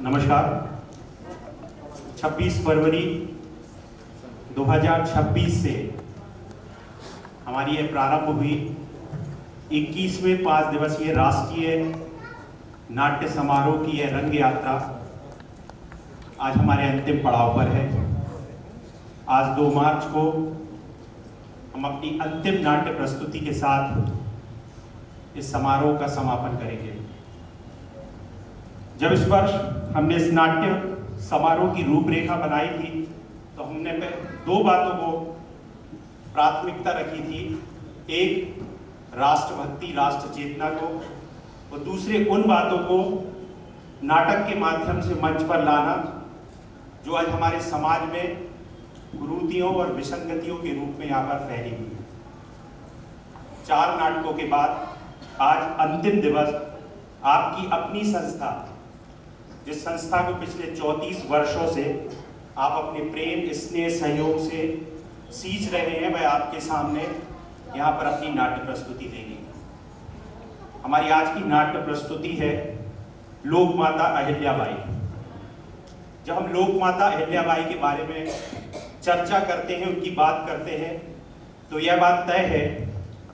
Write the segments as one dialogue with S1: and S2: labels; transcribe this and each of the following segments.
S1: नमस्कार। 26 फरवरी 2026 से हमारी ये प्रारंभ हुई 21वें 5 दिवसीय राष्ट्रीय नाट्य समारोह की यह रंग यात्रा आज हमारे अंतिम पड़ाव पर है। आज 2 मार्च को हम अपनी अंतिम नाट्य प्रस्तुति के साथ इस समारोह का समापन करेंगे। जब इस वर्ष हमने इस नाट्य समारोह की रूपरेखा बनाई थी तो हमने 2 बातों को प्राथमिकता रखी थी। एक, राष्ट्रभक्ति, राष्ट्र चेतना को, और दूसरे उन बातों को नाटक के माध्यम से मंच पर लाना जो आज हमारे समाज में कुरीतियों और विसंगतियों के रूप में यहाँ पर फैली हुई है। 4 नाटकों के बाद आज अंतिम दिवस आपकी अपनी संस्था, जिस संस्था को पिछले 34 वर्षों से आप अपने प्रेम, स्नेह, सहयोग से सींच रहे हैं, वह आपके सामने यहाँ पर अपनी नाट्य प्रस्तुति देगी। हमारी आज की नाट्य प्रस्तुति है लोक माता अहिल्याबाई। जब हम लोक माता अहिल्याबाई के बारे में चर्चा करते हैं, उनकी बात करते हैं, तो यह बात तय है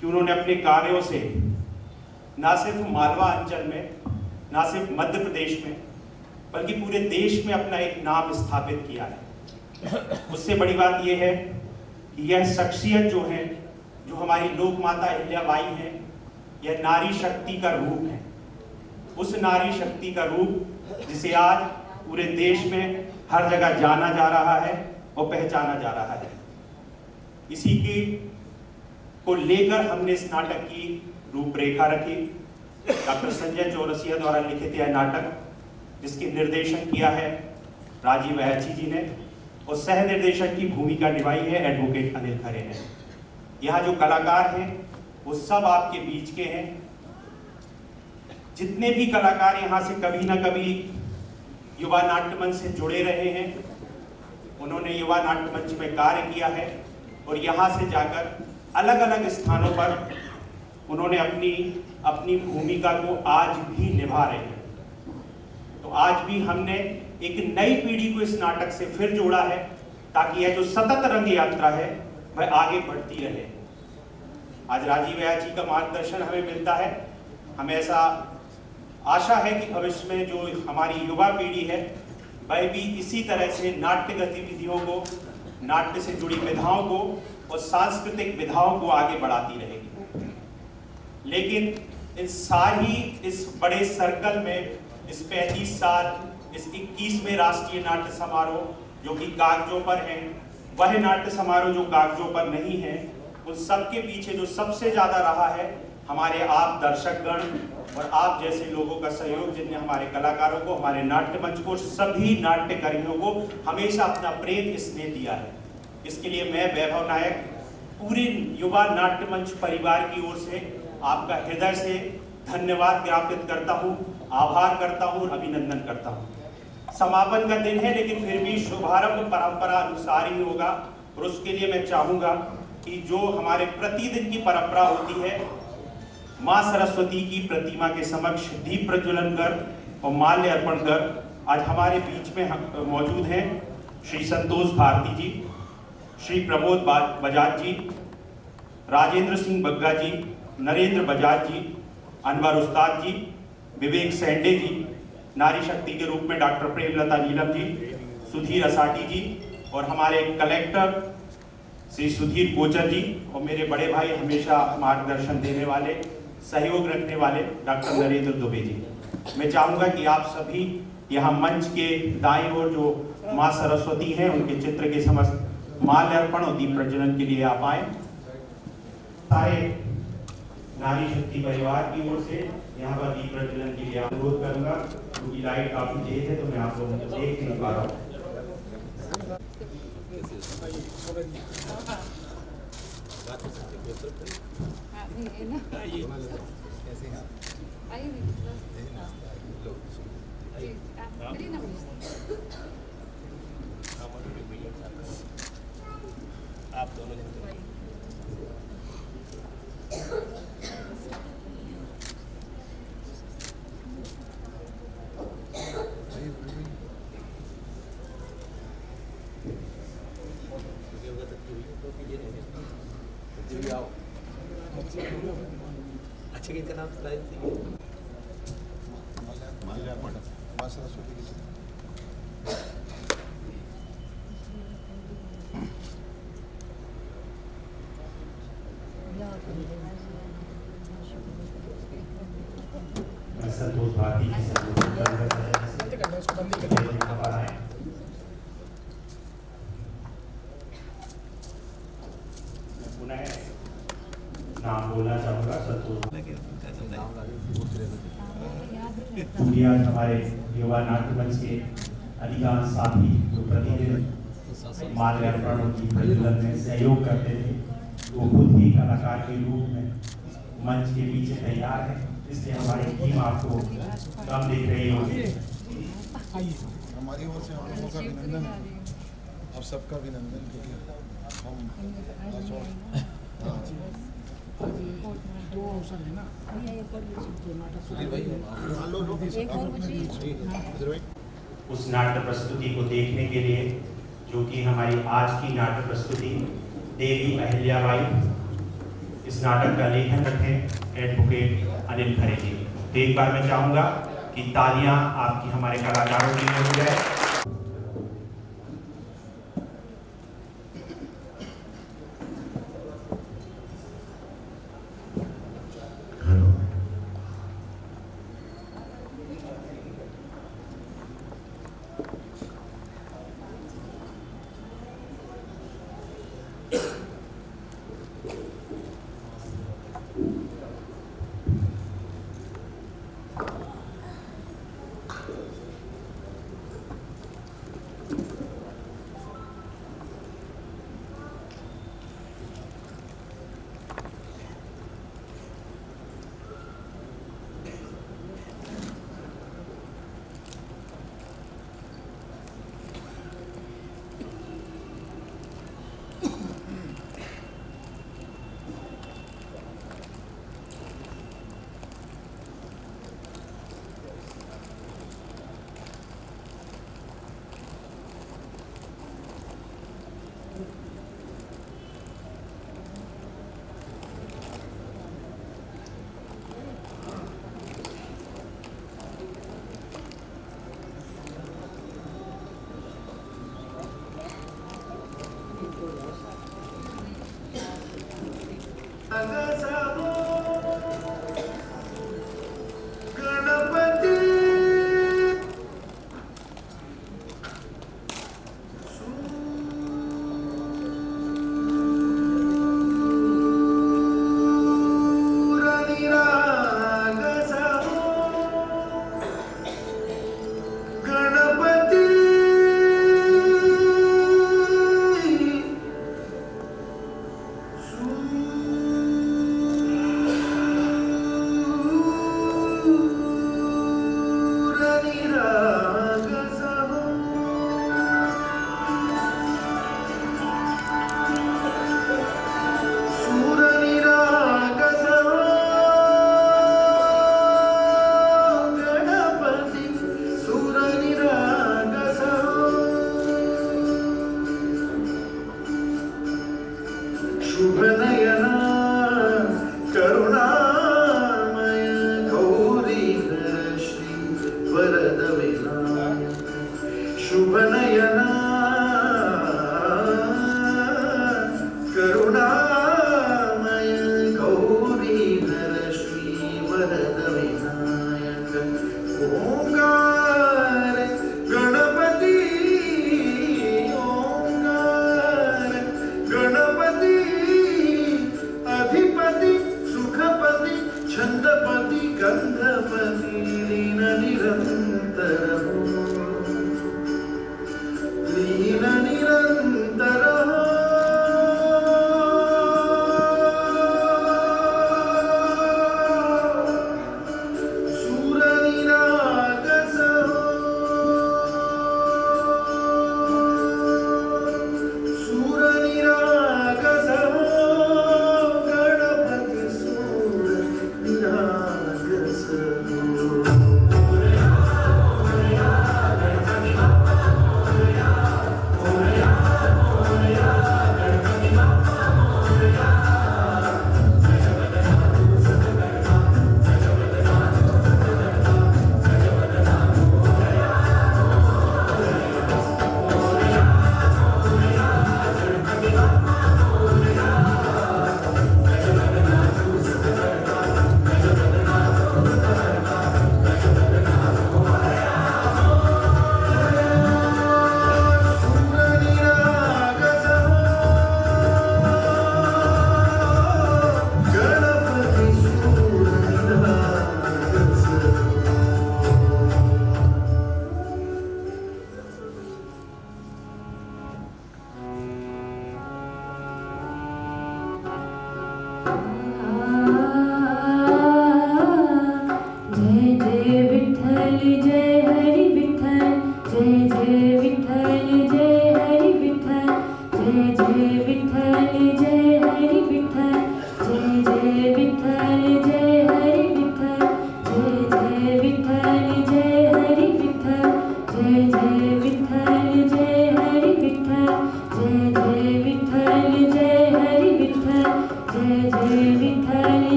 S1: कि उन्होंने अपने कार्यों से ना सिर्फ मालवा अंचल में, ना सिर्फ मध्य प्रदेश में, बल्कि पूरे देश में अपना एक नाम स्थापित किया है। उससे बड़ी बात यह है कि यह शख्सियत जो है, जो हमारी लोक माता अहिल्याबाई है, यह नारी शक्ति का रूप है। उस नारी शक्ति का रूप जिसे आज पूरे देश में हर जगह जाना जा रहा है और पहचाना जा रहा है। इसी की को लेकर हमने इस नाटक की रूपरेखा रखी। डॉक्टर संजय चौरसिया द्वारा लिखित यह नाटक, जिसके निर्देशन किया है राजीव अयाची जी ने, और सह निर्देशक की भूमिका निभाई है एडवोकेट अनिल खरे ने। यहाँ जो कलाकार हैं वो सब आपके बीच के हैं। जितने भी कलाकार यहाँ से कभी ना कभी युवा नाट्य मंच से जुड़े रहे हैं, उन्होंने युवा नाट्य मंच में कार्य किया है और यहाँ से जाकर अलग अलग स्थानों पर उन्होंने अपनी भूमिका को आज भी निभा रहे हैं। तो आज भी हमने एक नई पीढ़ी को इस नाटक से फिर जोड़ा है, ताकि यह जो सतत रंग यात्रा है वह आगे बढ़ती रहे। आज राजीव अयाची का मार्गदर्शन हमें मिलता है। हमें ऐसा आशा है कि भविष्य में जो हमारी युवा पीढ़ी है वह भी इसी तरह से नाट्य गतिविधियों को, नाट्य से जुड़ी विधाओं को और सांस्कृतिक विधाओं को आगे बढ़ाती रहेगी। लेकिन इस बड़े सर्कल में इस 35 साल, इस 21वें राष्ट्रीय नाट्य समारोह जो कि कागजों पर है, वह नाट्य समारोह जो कागजों पर नहीं है, उन सबके पीछे जो सबसे ज्यादा रहा है हमारे आप दर्शकगण और आप जैसे लोगों का सहयोग, जिनने हमारे कलाकारों को, हमारे नाट्य मंच को, सभी नाट्य कर्मियों को हमेशा अपना प्रेम, स्नेह दिया है। इसके लिए मैं वैभव नायक पूरे युवा नाट्य मंच परिवार की ओर से आपका हृदय से धन्यवाद ज्ञापित करता हूँ, आभार करता हूँ, अभिनंदन करता हूँ। समापन का दिन है, लेकिन फिर भी शुभारंभ परंपरा अनुसार ही होगा, और उसके लिए मैं चाहूंगा कि जो हमारे प्रतिदिन की परंपरा होती है, माँ सरस्वती की प्रतिमा के समक्ष दीप प्रज्वलन कर और माल्य अर्पण कर, आज हमारे बीच में मौजूद हैं श्री संतोष भारती जी, श्री प्रमोद बजाज जी, राजेंद्र सिंह बग्गा जी, नरेंद्र बजाज जी, अनवर उस्ताद जी, विवेक सेंडे जी, नारी शक्ति के रूप में डॉक्टर प्रेमलता नीलम जी, सुधीर असाटी जी, और हमारे कलेक्टर श्री सुधीर कोचर जी, और मेरे बड़े भाई, हमेशा मार्गदर्शन देने वाले, सहयोग रखने वाले डॉक्टर नरेंद्र दुबे जी। मैं चाहूँगा कि आप सभी यहाँ मंच के दाईं ओर जो माँ सरस्वती हैं, उनके चित्र के समस्त माल्यार्पण और दीप प्रज्वलन के लिए आप आए। सारे नारी शक्ति परिवार की ओर से यहाँ पर दीप प्रज्वलन के लिए अनुरोध करूंगा, क्योंकि लाइट काफी तेज है तो मैं आप लोगों को देख नहीं पा रहा हूँ। आप दोनों
S2: टिकट का नाम बताइए।
S1: संतोष भारती की नाम बोलना चाहूँगा। संतोष आज हमारे युवा नाट्य मंच के अधिकांश साथी जो प्रतिदिन माल्यार्पण की प्रज्वलन में सहयोग करते थे, वो खुद ही कलाकार के रूप में मंच के पीछे तैयार है, इसलिए हमारी टीम आपको कम दिख रही होगी।
S3: हमारी ओर से हम लोगों का अभिनंदन और सबका अभिनंदन, क्योंकि हम दो अवसर है ना,
S1: उस नाट्य प्रस्तुति को देखने के लिए, जो कि हमारी आज की नाट्य प्रस्तुति देवी अहिल्याबाई, इस नाटक का लेखन रखे एडवोकेट अनिल खरे जी। तो एक बार मैं चाहूंगा कि तालियां आपकी हमारे कलाकारों के लिए हो जाए।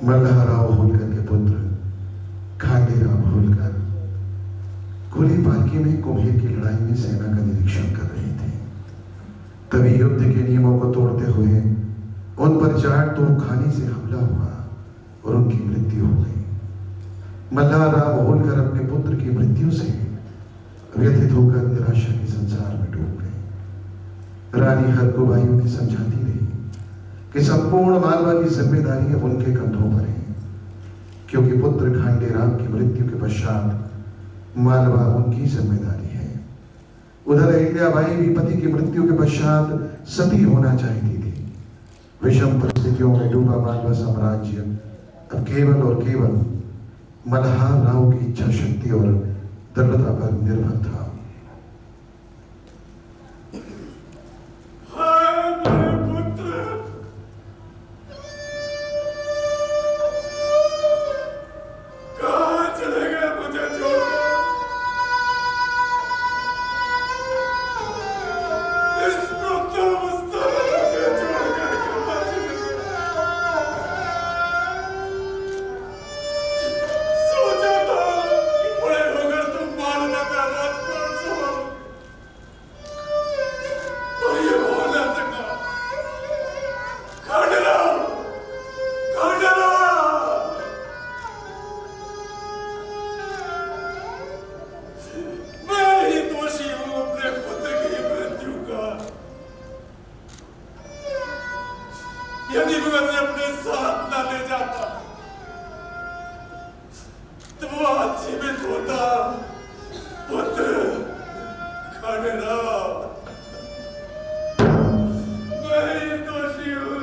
S2: मल्हाराव होलकर के पुत्र खांडेराव होलकर खुली पालकी में कुम्हेर की लड़ाई में सेना का निरीक्षण कर रहे थे। तभी युद्ध के नियमों को तोड़ते हुए उन पर 4 तोपखाने से हमला हुआ और उनकी मृत्यु हो गई। मल्हाराव होलकर अपने पुत्र की मृत्यु से व्यथित होकर रानी हरकुबाई उन्हें समझाती रही कि संपूर्ण मालवा की जिम्मेदारी अब उनके कंधों पर है, क्योंकि पुत्र खांडे राम की मृत्यु के पश्चात मालवा उनकी जिम्मेदारी है। उधर अहिल्याबाई भी पति की मृत्यु के पश्चात सती होना चाहती थी। विषम परिस्थितियों में डूबा मालवा साम्राज्य अब केवल और केवल मल्हार राव की इच्छा शक्ति और दृढ़ता पर निर्भर था।
S4: यदि मैं उसे अपने साथ न ले जाता तो वो आज जीवित होता। पुत्र खांडेराव, मैं ही दोषी हूँ।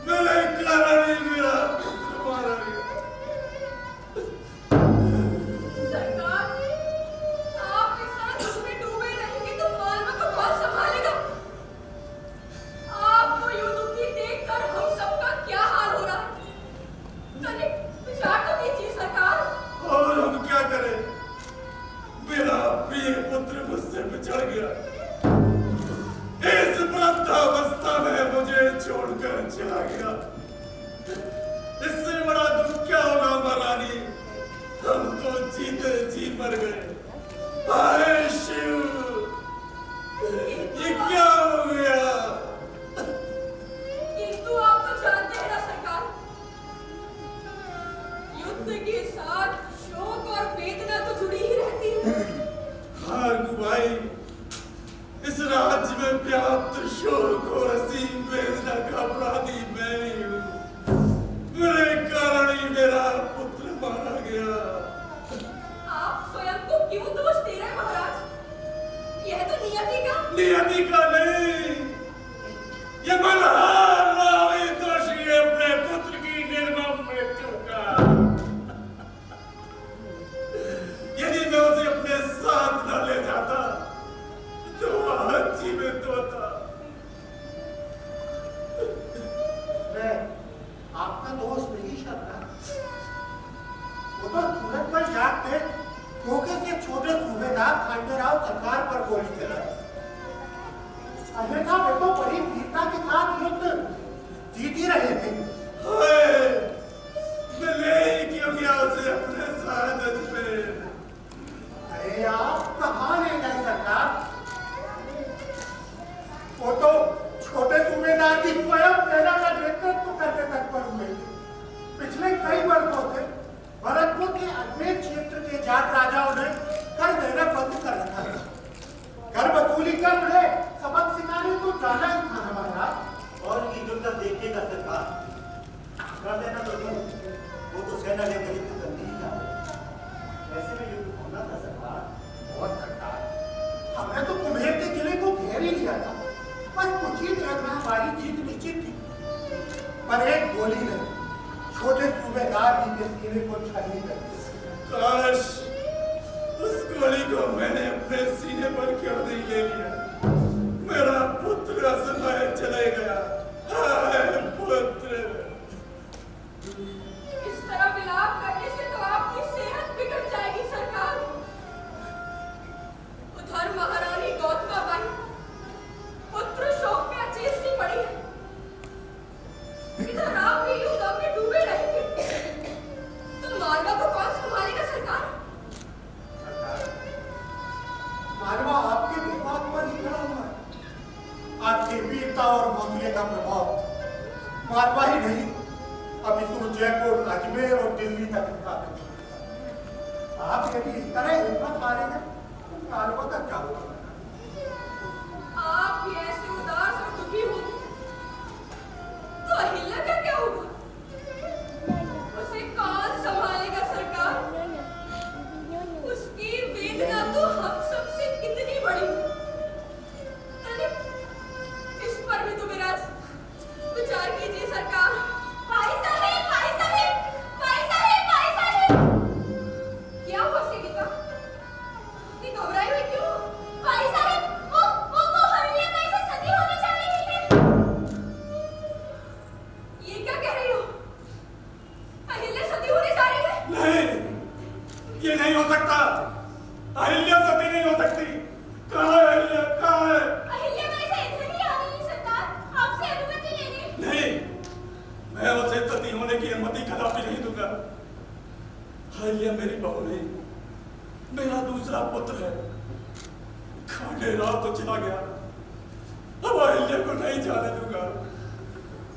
S4: मेरे कारण ही मेरा पुत्र मारा गया।
S5: सरकार, आप इस तरह दुख में डूबे रहेंगे तो मालवा को कौन संभालेगा? आपको यूं दुखी देखकर हम सबका क्या हाल हो रहा है? तनिक विचार तो कीजिए सरकार।
S4: और हम क्या करें? मेरा प्रिय पुत्र मुझसे बिछड़ गया। इस वृद्धावस्था में मुझे छोड़कर चला गया। इससे बड़ा दुख क्या होगा महारानी? हम तो जीते जी मर गए। हाय शिव, ये क्या हो गया?
S5: किंतु आप तो जानते हैं ना सरकार, युद्ध के साथ शोक और वेदना तो जुड़ी ही रहती है।
S4: भाई, इस राज्य में व्याप्त शोक और असीम वेदना का अपराधी मैं ही हूँ। मेरे कारण ही मेरा पुत्र मारा गया।
S5: आप स्वयं को क्यों दोष दे रहे हैं महाराज? यह तो
S4: नियति का नहीं, ये मल्हार राव ही दोषी है अपने पुत्र की निर्मम मृत्यु का। यदि मैं उसे अपने साथ न ले जाता तो आज जीवित होता।
S6: मैं आपका दोष नहीं करता। वो तो सूरत पर जाट में धोखे से छोटे सूबेदार खांडेराव सरकार पर गोली चलाई। अन्यथा वे तो बड़ी वीरता के साथ युद्ध जीत ही रहे थे।
S4: मैं ले ही क्यों गया उसे अपने साथ में?
S6: अरे आप कहाँ ले गए सरकार? वो तो छोटे सूबेदार की स्वयं सेना का नेतृत्व करने तत्पर हुए थे। पिछले कई वर्षों से भरतपुर के अजमेर क्षेत्र के जाट राजाओं ने कर देना बंद कर रखा था। कर वसूली कर उन्हें सबक सिखाने तो जाना ही था हमारा।
S7: और ये युद्ध देखने का सरकार कर देना तो नहीं, वो तो सेना लेकर युद्ध करने ही जा रहे। ऐसे में युद्ध होना था सरकार।
S6: बहुत सरकार, हमने तो कुम्हेर के किले को घेर ही लिया था। बस कुछ ही देर में हमारी जीत निश्चित थी, पर एक गोली ने छोटे सूबेदार जी के सीने को छानी कर दी।
S4: काश उस गोली को मैंने अपने सीने पर क्यों नहीं ले लिया। मेरा पुत्र असमय चले गया। हाय पुत्र।
S5: इस तरह विलाप करने से तो आपकी सेहत बिगड़ जाएगी सरकार। उधर महारानी गौतमाबाई पुत्र शोक में अचेत सी पड़ी है। इधर आप भी यूं गम में डूबे रहेंगे तो मालवा को कौन संभालेगा सरकार?
S6: मालवा आपके विश्वास पर ही खड़ा हुआ है। आपकी वीरता और हौसले का प्रभाव मालवा ही नहीं, अब इसको जयपुर, अजमेर और दिल्ली तक दिखा। आप यदि इस तरह हिम्मत हारेंगे तो मालवा का क्या होगा?
S5: आप भी ऐसे उदास और दुखी होंगे तो अहिल्या का क्या होगा? उसे कौन संभालेगा सरकार? उसकी वेदना तो हम सबसे कितनी बड़ी है। अरे इस पर भी तो मेरा विचार कीजिए सरकार। भाई साहब, भाई साहब, भाई साहब, भाई साहब। क्या हुआ सेविका? इतनी घबराई हुई क्यों? भाई साहब, वो अहिल्या कैसे सती होने जा रही है। ये क्या कह रही हो? अहिल्या सती होने जा रही है?
S4: नहीं, ये नहीं हो सकता। अहिल्या सती नहीं हो सकती। कहाँ है अहिल्या? कहाँ है?
S5: अहिल्या कैसे इधर ही आ रही है सरकार, आपसे अनुमति लेने।
S4: नहीं, मैं उसे सती होने की अनुमति कदापि नहीं दूंगा। अहिल्या मेरी बहू नहीं, मेरा दूसरा पुत्र है। खांडेराव तो चला गया, अब अहिल्या को नहीं जाने दूंगा।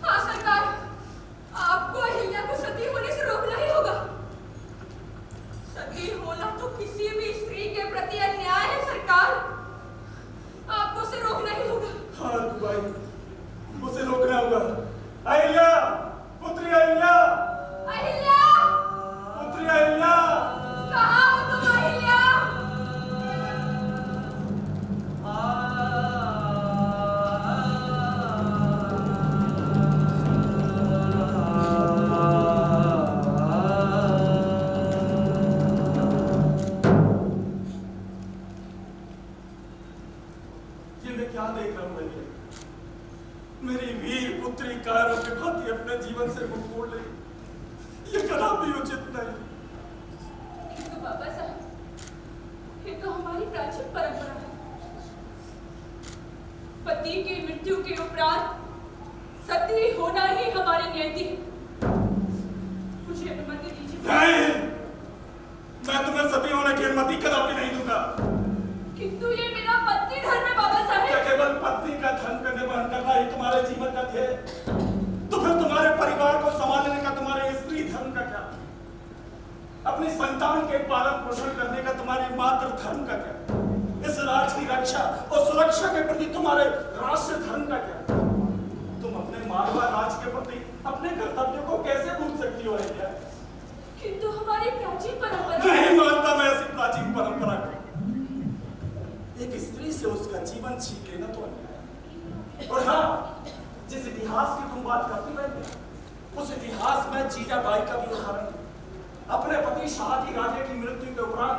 S5: हाँ सरकार, आपको अहिल्या को सती होने से रोकना ही होगा। सती होना तो किसी भी स्त्री के प्रति अन्याय है सरकार, आपको उसे रोकना ही होगा।
S4: हाँ भाई, मुझे रोकना होगा। अहिल्या, पुत्री अहिल्या,
S5: अहिल्या,
S4: पुत्री अहिल्या।
S5: कहाँ हो तुम अहिल्या?
S4: ये मैं क्या देख रहा हूँ अहिल्या? मेरी वीर पुत्री कायरों के भांति अपने जीवन से मुंह मोड़ ले, ये कदापि उचित नहीं।
S5: तो बाबा साहब, ये तो हमारी प्राचीन परंपरा है। पति की मृत्यु के उपरांत सती होना ही हमारी नियति है। मुझे अनुमति दीजिए।
S4: नहीं, मैं तुम्हें सती होने की अनुमति कदापि नहीं दूंगा।
S5: किंतु ये मेरा पत्नी धर्म है बाबा
S4: क्या
S5: साहब।
S4: केवल पत्नी का धर्म का निर्वहन करना ही तुम्हारे जीवन का ध्येय? तो फिर तुम्हारे परिवार को संभालने का तुम्हारे स्त्री धर्म का क्या? अपनी संतान के पालन पोषण करने का तुम्हारे मातृ धर्म का क्या? इस राज्य की रक्षा और सुरक्षा के प्रति तुम्हारे राष्ट्र धर्म का क्या? तुम अपने मालवा राज्य के प्रति अपने कर्तव्यों को कैसे भूल सकती हो अहिल्या?
S5: किंतु हमारी प्राचीन परंपरा।
S4: नहीं मानता मैं ऐसी प्राचीन परंपरा को। एक स्त्री से उसका जीवन छीन लेना तो अन्याय है। और हाँ, जिस इतिहास की तुम बात करती रहते, उस इतिहास में जीजाबाई का भी उदाहरण है। अपने पति शाहजी राजे की मृत्यु के उपरांत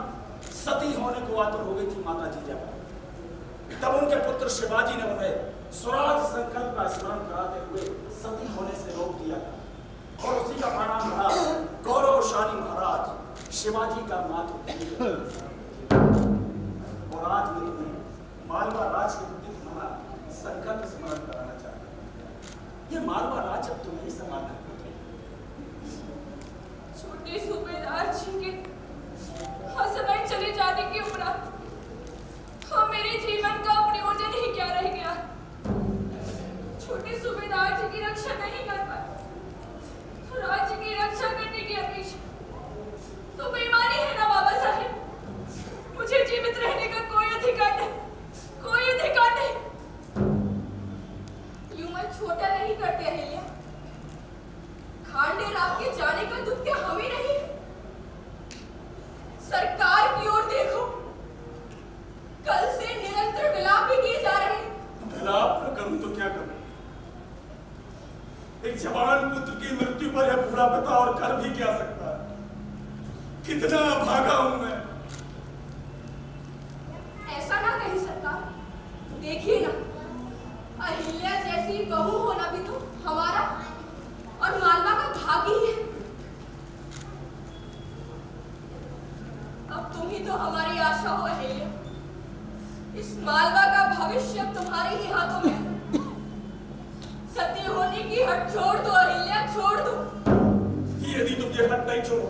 S4: सती होने को आतुर हो गई थी माता जीजाबाई। तब उनके पुत्र शिवाजी ने उन्हें स्वराज संकल्प का स्मरण कराते हुए सती होने से रोक दिया था। और उसी का परिणाम रहा गौरवशाली महाराज शिवाजी का मातृ। और आज भी मालवा राज्य के प्रति तुम्हारा संकल्प स्मरण कराना चाहता हूं। ये मालवा राज्य अब तुम्हें ही संभालना है।
S5: छोटे सूबेदार जी के समय चले जाने के उपरांत हम मेरे जीवन का प्रयोजन ही क्या रह गया? छोटे सूबेदार जी की रक्षा नहीं कर पाए तो राज्य की रक्षा करने की अपेक्षा तो बेईमानी है ना बाबा साहब। मुझे जीवित रहने का कोई अधिकार नहीं, कोई अधिकार नहीं। यूं मैं छोटा नहीं करते अहिल्या। खांडेराव के जाने का दुख क्या हमें नहीं है? सरकार की ओर देखो, कल से निरंतर विलाप भी किए जा रहे हैं।
S4: विलाप न करूं तो क्या करूं? एक जवान पुत्र की मृत्यु पर यह बूढ़ा पिता और कर भी क्या सकता है? कितना भागा हूं मैं।
S5: ऐसा ना कही सरकार, देखिए ना, अहिल्या जैसी बहू होना भी तो हमारा और मालवा का भाग्य ही है। अब तुम ही तो हमारी आशा हो अहिल्या। इस मालवा का भविष्य अब तुम्हारे ही हाथों में है। सती होने की हट छोड़ दो अहिल्या, छोड़ दो।
S4: यदि तुम ये हट नहीं छोड़ो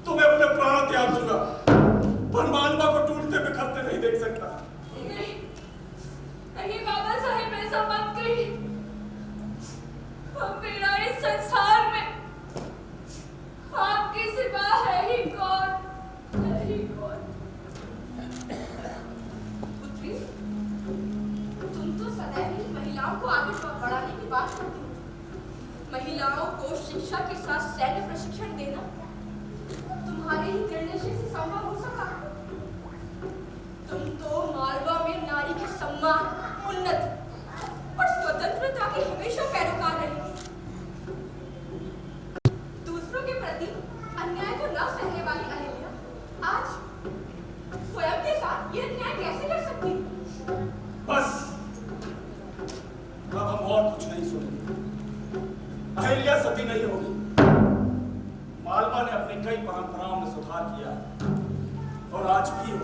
S4: तो मैं अपने प्राण त्याग दूंगा, पर मालवा को टूटते बिखरते नहीं देख सकता।
S5: नहीं, नहीं बाबा साहेब, ऐसा मत कहिए। अब मेरा इस संसार में आपके सिवा है ही कौन, है ही कौन। पुत्री वेशभूषा के साथ सैन्य प्रशिक्षण देना तुम्हारे ही निर्णय से संभव हो सका। तुम तो मालवा में नारी के सम्मान, उन्नति और स्वतंत्रता के हमेशा पैरोकार रहे। दूसरों के प्रति अन्याय को न सहने वाली अहिल्या आज स्वयं के साथ ये अन्याय कैसे कर सकती?
S4: बस अब हम और कुछ नहीं सुनेंगे। अहिल्या सती नहीं होगी। मालवा ने अपनी कई परंपराओं में सुधार किया और आज भी हो।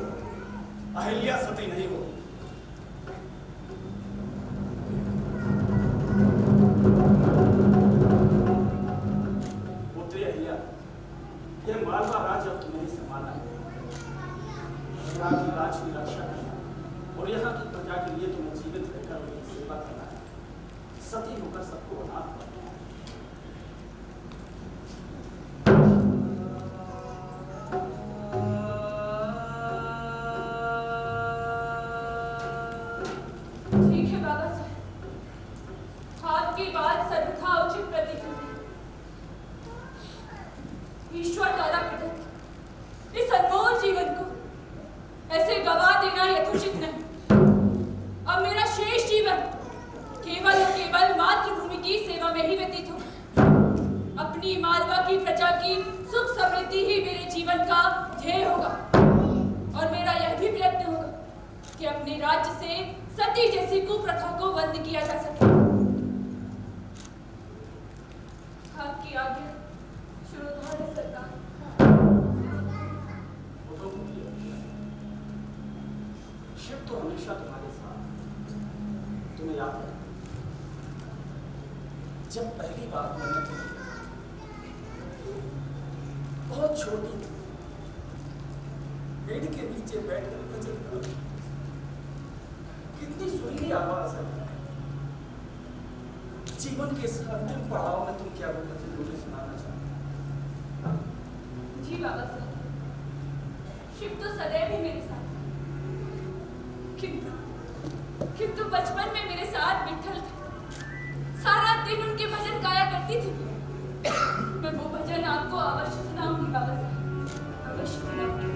S4: अहिल्या सती नहीं होगी। पुत्री अहिल्या, यह मालवा राज्य अब तुम्हें संभालना है। यहाँ की राज की रक्षा करना और यहाँ की प्रजा के लिए तुम्हें जीवित रहकर उनकी सेवा करना है। सती होकर सबको अनाथ करना है।
S5: ठीक है बाबा साहब, आपकी बात सर्वथा उचित प्रतीत होती। ईश्वर द्वारा प्रदत्त इस अनमोल जीवन को ऐसे गवा देना यथोचित नहीं। अब मेरा शेष जीवन केवल और केवल मातृभूमि की सेवा में ही व्यतीत होगा। अपनी मालवा की प्रजा की सुख समृद्धि ही मेरे जीवन का ध्येय होगा और मेरा यह भी प्रयत्न होगा कि अपने राज्य से सती जैसी कुप्रथा को बंद किया जा सके। आपकी आज्ञा शिरोधार्य सरकार।
S4: शिव तो हमेशा तुम्हारे साथ। तुम्हें याद है जब पहली बार मैंने तुम्हें बहुत छोटी पेड़ के नीचे बैठकर भजन करा, कितनी सुरीली आवाज है। जीवन के इस अंतिम पड़ाव में तुम क्या भजन मुझे सुनाना चाहते?
S5: जी बाबा साहब, शिव तो सदैव ही मेरे साथ, किंतु बचपन में मेरे साथ विट्ठल थे। सारा दिन उनके भजन गाया करती थी। मैं वो भजन आपको अवश्य सुनाऊंगी बाबा साहब, अवश्य सुनाऊंगी।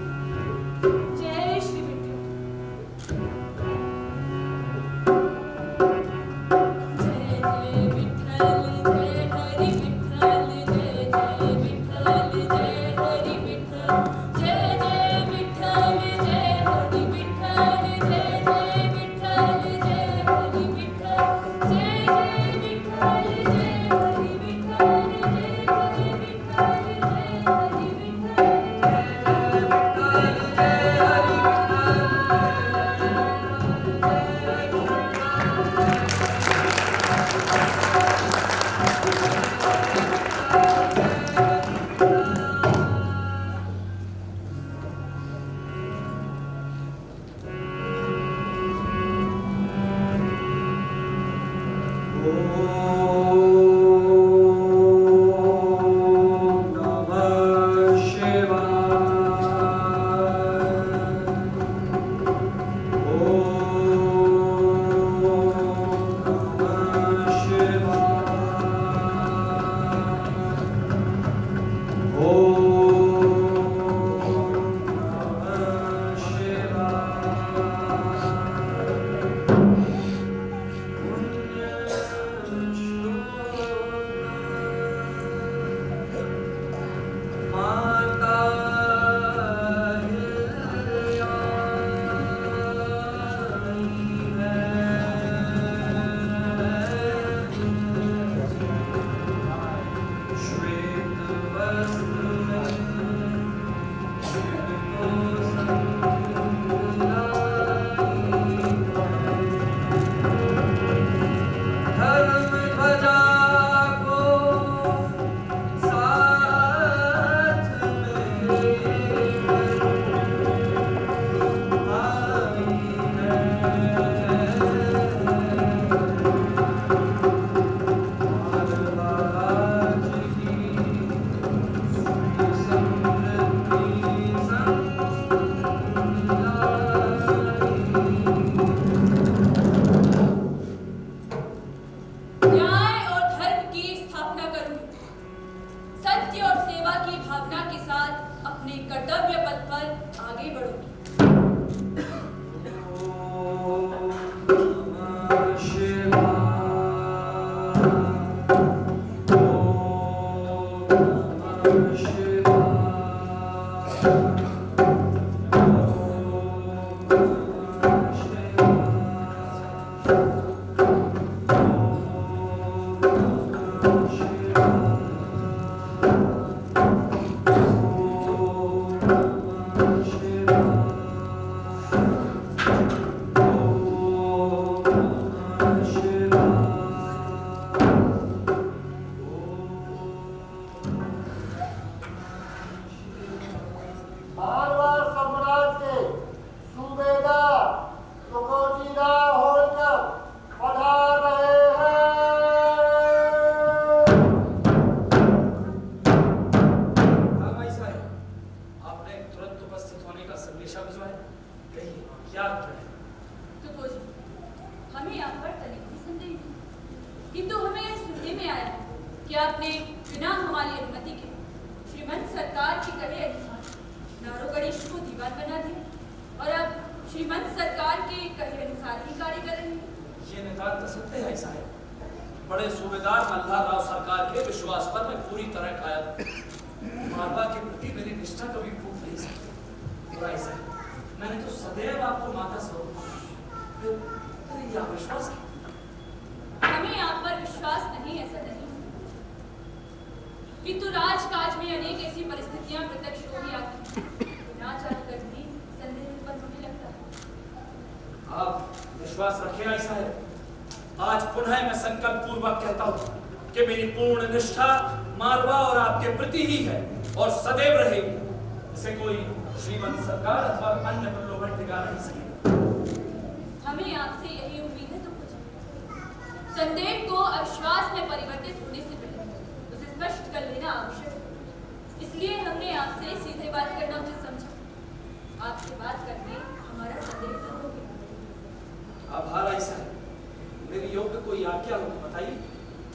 S5: जय श्री विट्ठल। जय जय विट्ठल, जय हरि विट्ठल, जय जय विट्ठल, जय हरि विट्ठल, जय जय विट्ठल, जय हरि विट्ठल, जय जय विट्ठल, जय हरि विट्ठल, जय जय विट्ठल, जय हरि विट्ठल, जय जय विट्ठल, जय हरि
S8: संदेशा भिजवाया। कहिए क्या है?
S5: तो खोजी, हमें आप पर तनिक भी संदेह नहीं, किंतु हमें यह सुनने में आया है कि आपने बिना हमारी अनुमति के श्रीमंत सरकार के कहे अनुसार नारोगणेश को दीवान बना दिया और अब श्रीमंत सरकार के कहे अनुसार ही कार्य कर रहे हैं।
S8: ये नितांत सत्य है ऐसा है। बड़े सूबेदार मल्हारराव सरकार के विश्वास पर मैं पूरी तरह कायम। मालवा के प्रति मेरी निष्ठा कभी फूट नहीं सकती। और ऐसा है, मैंने तो सदैव आपको माता स्वरूप यह विश्वास किया।
S5: हमें आप पर विश्वास नहीं, ऐसा नहीं, किंतु राजकाज में अनेक ऐसी परिस्थितियां प्रत्यक्ष हो ही आती ना चाहकर भी संदेह उत्पन्न होने लगता है।
S8: आप विश्वास रखें ऐसा है। आज पुनः मैं संकल्प पूर्वक कहता हूं कि मेरी पूर्ण निष्ठा मालवा और आपके प्रति ही है और सदैव रहेगी। इसे कोई श्रीमंत सरकार अथवा अन्य प्रलोभन टिका नहीं सकेगा।
S5: हमें आपसे यही उम्मीद है। तो कुछ संदेह को अविश्वास में परिवर्तित होने से पहले उसे स्पष्ट कर लेना आवश्यक है। इसलिए हमने आपसे सीधे बात करना उचित समझा। आपसे बात करके हमारा संदेह दूर हो गया।
S8: आभार ऐसा है। मेरी योग्य कोई आज्ञा हो तो बताइए।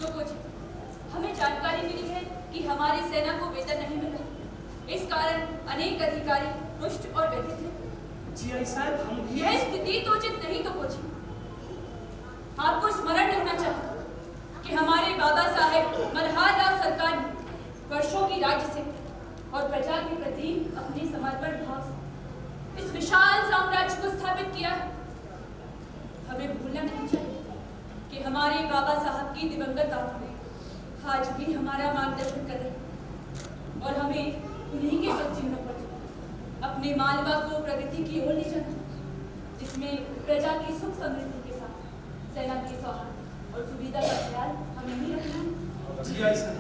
S5: तो कुछ हमें जानकारी मिली है कि हमारी सेना को वेतन नहीं मिल रहा। इस कारण अनेक अधिकारी रुष्ट और व्यथित हैं।
S8: जी ऐसा है, हम भी
S5: यह स्थिति तो उचित नहीं। तो कुछ आपको स्मरण रहना चाहिए कि हमारे बाबा साहेब मल्हारराव सरकार ने वर्षों की राज्य सेवा और प्रजा के प्रति अपने समर्पण भाव से इस विशाल साम्राज्य को स्थापित किया है। हमें भूलना नहीं चाहिए कि हमारे बाबा साहब की दिवंगत आत्मा आज भी हमारा मार्गदर्शन कर रहे हैं और हमें उन्हीं के पद चिन्हों पर अपने मालवा को प्रगति की ओर ले जाना, जिसमें प्रजा की सुख समृद्धि के साथ सेना की सौहार्द और सुविधा का ख्याल हमें ही रखना।
S8: जी ऐसा है।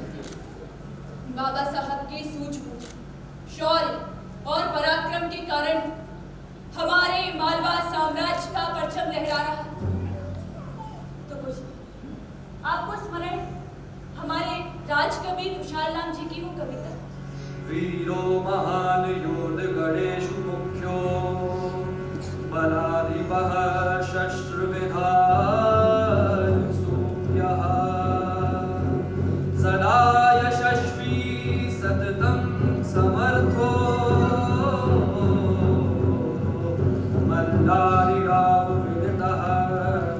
S5: बाबा साहब के सूझबूझ, शौर्य और पराक्रम के कारण हमारे मालवा साम्राज्य का परचम लहरा रहा है। तो कुछ आपको स्मरण हमारे राजकवि खुशाल राम जी की वो कविता,
S9: वीरो महान योद्ध गणेशु मुख्यो बलाधिपः शस्त्र विधान सूर्यः सदा यशस्वी सततं समर्थो मल्हारराव विदितः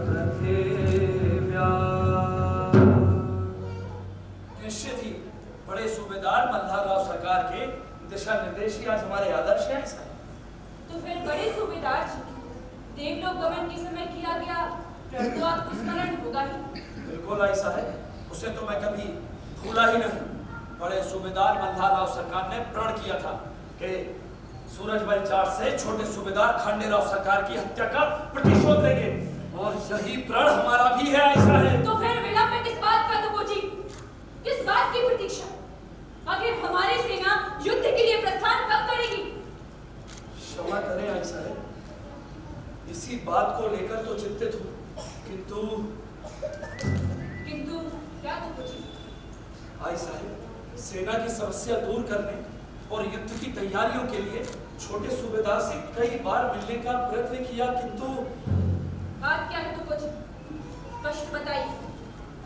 S9: पृथिव्या।
S8: निश्चित ही बड़े सूबेदार मल्हारराव सरकार के दिशा निर्देश ही आज हमारे आदर्श हैं। ऐसा है।
S5: तो फिर बड़े सूबेदार जी देवलोक गमन के समय किया गया प्रण तो आपको स्मरण होगा ही।
S8: बिल्कुल ऐसा है, उसे तो मैं कभी भूला ही नहीं। बड़े सूबेदार मल्हारराव सरकार ने प्रण किया था कि सूरजमल जाट से छोटे सूबेदार खांडेराव सरकार की हत्या का प्रतिशोध लेंगे और यही प्रण हमारा भी है। ऐसा है।
S5: तो फिर विलंब किस बात का? तो जी किस बात की प्रतीक्षा? आखिर हमारी सेना युद्ध के लिए प्रस्थान कब करेगी?
S8: क्षमा करें ऐसा है, इसी बात को लेकर तो चिंतित हूँ, किंतु
S5: क्या? तो जी
S8: ऐसा है, सेना की समस्या दूर करने और युद्ध की तैयारियों के लिए छोटे सूबेदार से कई बार मिलने का प्रयत्न किया, किंतु
S5: बात क्या है? तो कुछ स्पष्ट बताइए।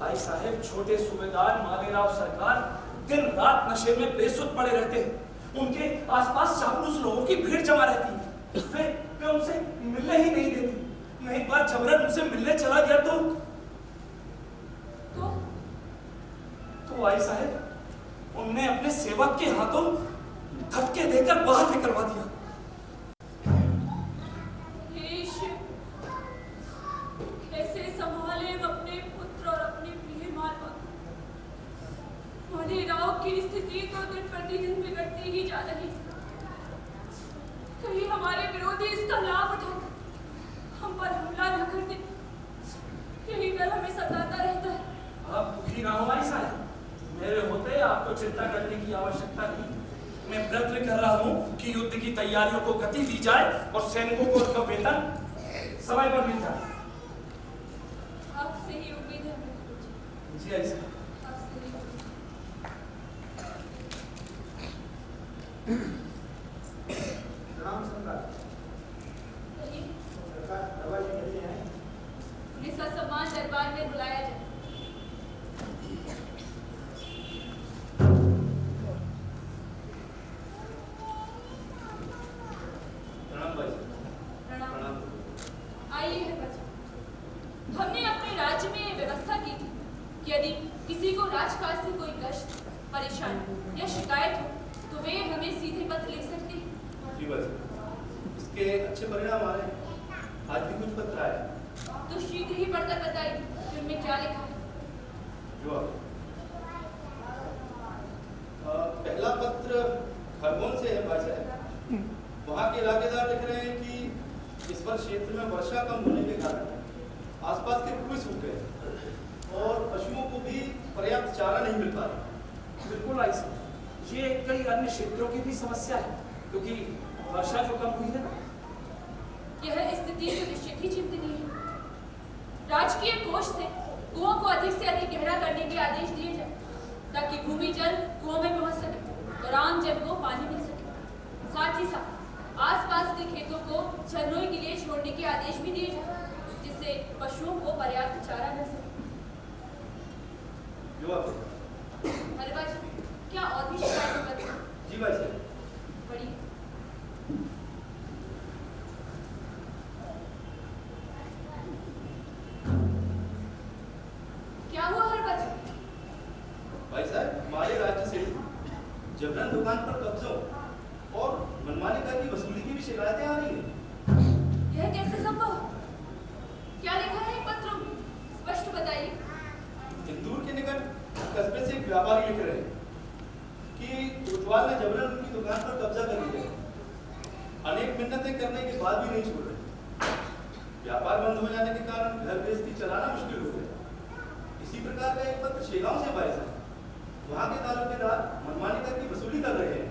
S8: ऐसा है, छोटे सूबेदार मालेराव सरकार दिन रात नशे में बेसुध पड़े रहते हैं। उनके आसपास चापलूस लोगों की भीड़ जमा रहती है। वे उनसे मिलने ही नहीं देते। मैं एक बार जबरन उनसे मिलने चला गया तो ऐसा है, उनने अपने सेवक के हाथों धक्के देकर बाहर निकलवा दिया।
S5: कैसे संभाले अपने पुत्र और अपने प्रिय मालवा? मालेराव की स्थिति तो दिन प्रतिदिन बिगड़ती ही जा रही। कहीं हमारे विरोधी इसका लाभ उठाकर हम पर हमला न कर दे, यही डर हमें सताता रहता है।
S8: आप दुखी ना हो। ऐसा है, मेरे होते आपको चिंता करने की आवश्यकता नहीं। मैं प्रयत्न कर रहा हूँ कि युद्ध की तैयारियों को गति दी जाए और सैनिकों को उनका वेतन समय पर मिल जाए।
S5: आपसे ही उम्मीद है हमें।
S8: जी ऐसा।
S5: आपसे ही
S7: राम सम्राट
S5: राजकाज से कोई कष्ट, परेशानी या शिकायत हो तो वे हमें सीधे पत्र लिख सकते हैं।
S7: जी बस, इसके अच्छे परिणाम आ रहे हैं। आज भी कुछ पत्र आए
S5: तो शीघ्र ही पढ़कर बताइए कि उनमें क्या लिखा है।
S7: जो पहला पत्र खरगोन से है भाई साहब। वहाँ के इलाकेदार लिख रहे हैं कि इस वर्ष क्षेत्र में वर्षा कम होने के कारण आसपास के कुएं सूख गए और पशुओं को भी पर्याप्त चारा नहीं मिल पा रहा।
S8: बिल्कुल आई साहब, ये कई अन्य क्षेत्रों की भी समस्या है क्योंकि वर्षा जो कम हुई है ना।
S5: यह स्थिति तो निश्चित ही चिंतनीय है। राजकीय कोष से कुओं को अधिक से अधिक गहरा करने के आदेश दिए जाए ताकि भूमि जल कुओं में पहुंच सके और आम जन को पानी मिल सके। साथ ही साथ आसपास के खेतों को चरनोई के लिए छोड़ने के आदेश भी दिए जाए जिससे पशुओं को पर्याप्त चारा मिल सके। अरे बाजी, क्या और भी शिकायतें करते हैं?
S7: जी भाई साहब।
S5: बड़ी क्या हुआ हर बाजी?
S7: भाई साहब, हमारे राज्य से जबरन दुकान पर कब्जों और मनमानी कर की वसूली की भी शिकायतें आ रही हैं।
S5: यह कैसे संभव? क्या लिखा है पत्रों में? स्पष्ट बताइए।
S7: इंदौर के निकट कस्बे से एक व्यापारी लिख रहे हैं कि कोतवाल ने जबरन उनकी दुकान पर कब्जा कर लिया है। अनेक मिन्नतें करने के बाद भी नहीं छोड़ रहे। व्यापार बंद हो जाने के कारण घर गृहस्थी चलाना मुश्किल हो गया। इसी प्रकार का एक पत्र शेगांव से पाया है। वहाँ के तालुकेदार मनमानी कर की वसूली कर रहे हैं।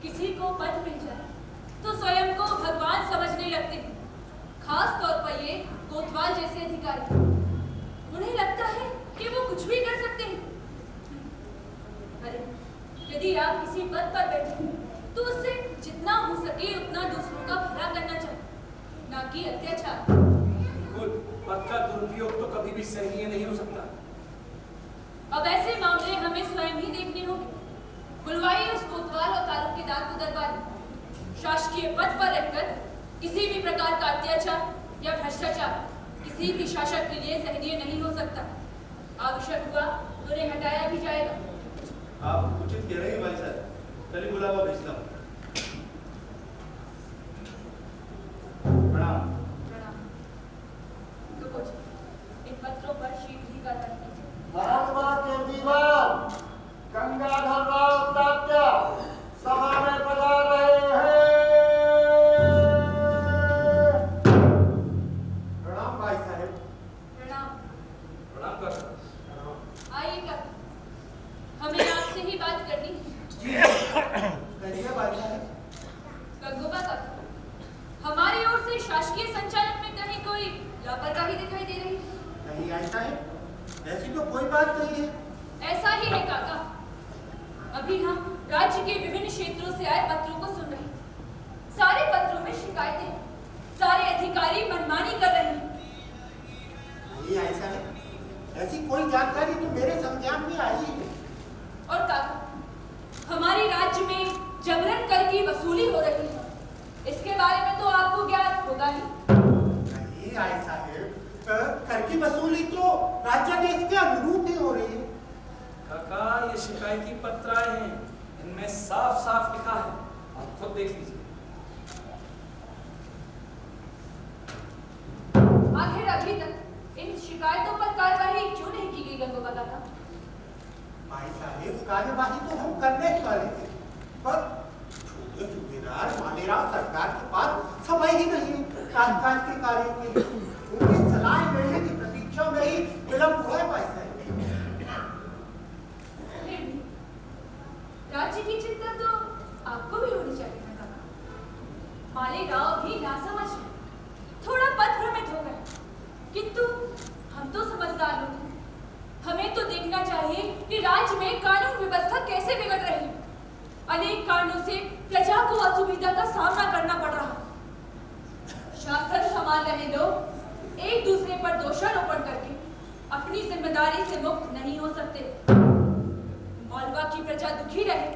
S5: किसी को पद मिल जाए तो स्वयं को भगवान समझने लगते हैं, खास तौर पर ये कोतवाल जैसे अधिकारी। उन्हें लगता है कि वो कुछ भी कर सकते हैं। अरे, यदि आप किसी पद पर बैठे हैं तो उससे जितना हो सके उतना दूसरों का भला करना चाहिए, ना कि अत्याचार।
S8: बिल्कुल, पद का दुरुपयोग तो कभी भी सही नहीं हो सकता।
S5: अब ऐसे मामले हमें स्वयं ही देखने होंगे। बुलवाइए उस कोतवाल और तालुकेदार को दरबार में। शासकीय पद पर रहकर किसी भी प्रकार का अत्याचार या भ्रष्टाचार किसी भी शासक के लिए सहनीय नहीं हो सकता। आवश्यक हुआ तो उन्हें हटाया भी जाएगा।
S7: आप उचित कह रहे हैं भाई साहब। चलिए बुलावा भेजता हूँ। प्रणाम।
S5: प्रणाम। तो कुछ इन पत्रों पर शीघ्र ही कार्रवाई कीजिए।
S6: महात्मा के दीवान गंगाधर राव तात्या सभा में पधार रहे हैं। प्रणाम भाई साहब।
S5: प्रणाम।
S8: प्रणाम कर।
S5: आइए का हमें आपसे ही बात करनी है।
S6: कहिए भाई साहब।
S5: गंगोबा का हमारी ओर से शासकीय संचालन में कहीं कोई लापरवाही दिखाई दे रही है?
S6: नहीं ऐसा है, ऐसी तो कोई बात नहीं है।
S5: ऐसा ही है काका। अभी हम राज्य के विभिन्न क्षेत्रों से आए पत्रों को सुन रहे हैं। सारे पत्रों में शिकायतें हैं। सारे अधिकारी मनमानी कर रहे हैं।
S6: नहीं ऐसा है, ऐसी कोई जानकारी तो मेरे संज्ञान में आई ही नहीं।
S5: और काका, हमारे राज्य में जबरन कर की वसूली हो रही है। इसके बारे में तो आपको ज्ञात होगा ही।
S6: नहीं ऐसा है, कर की वसूली तो राज्यादेश के अनुरूप ही हो रही है।
S8: काका, ये शिकायती पत्र आए हैं, इनमें साफ साफ लिखा है, आप खुद देख लीजिए।
S5: आखिर अभी तक इन शिकायतों पर कार्रवाई क्यों नहीं की गई गंगोबा काका?
S6: भाई साहब, कार्यवाही तो हम करने ही वाले थे, पर छोटे सूबेदार मालेराव सरकार के पास समय ही नहीं है कामकाज के कार्यों के लिए। उनकी सलाह मिलने की प्रतीक्षा में ही विलंब हुआ है भाई साहब।
S5: फिर भी राज्य की चिंता तो आपको भी होनी चाहिए ना काका। मालेराव भी नासमझ है, थोड़ा पद भ्रमित हो गए, किंतु हम तो समझदार लोग हैं। हमें तो देखना चाहिए कि राज्य में कानून व्यवस्था कैसे बिगड़ रही है। अनेक कारणों से प्रजा को असुविधा का सामना करना पड़ रहा है। शासन संभाल रहे लोग एक दूसरे पर दोषारोपण करके अपनी जिम्मेदारी से मुक्त नहीं हो सकते। मालवा की प्रजा दुखी रहे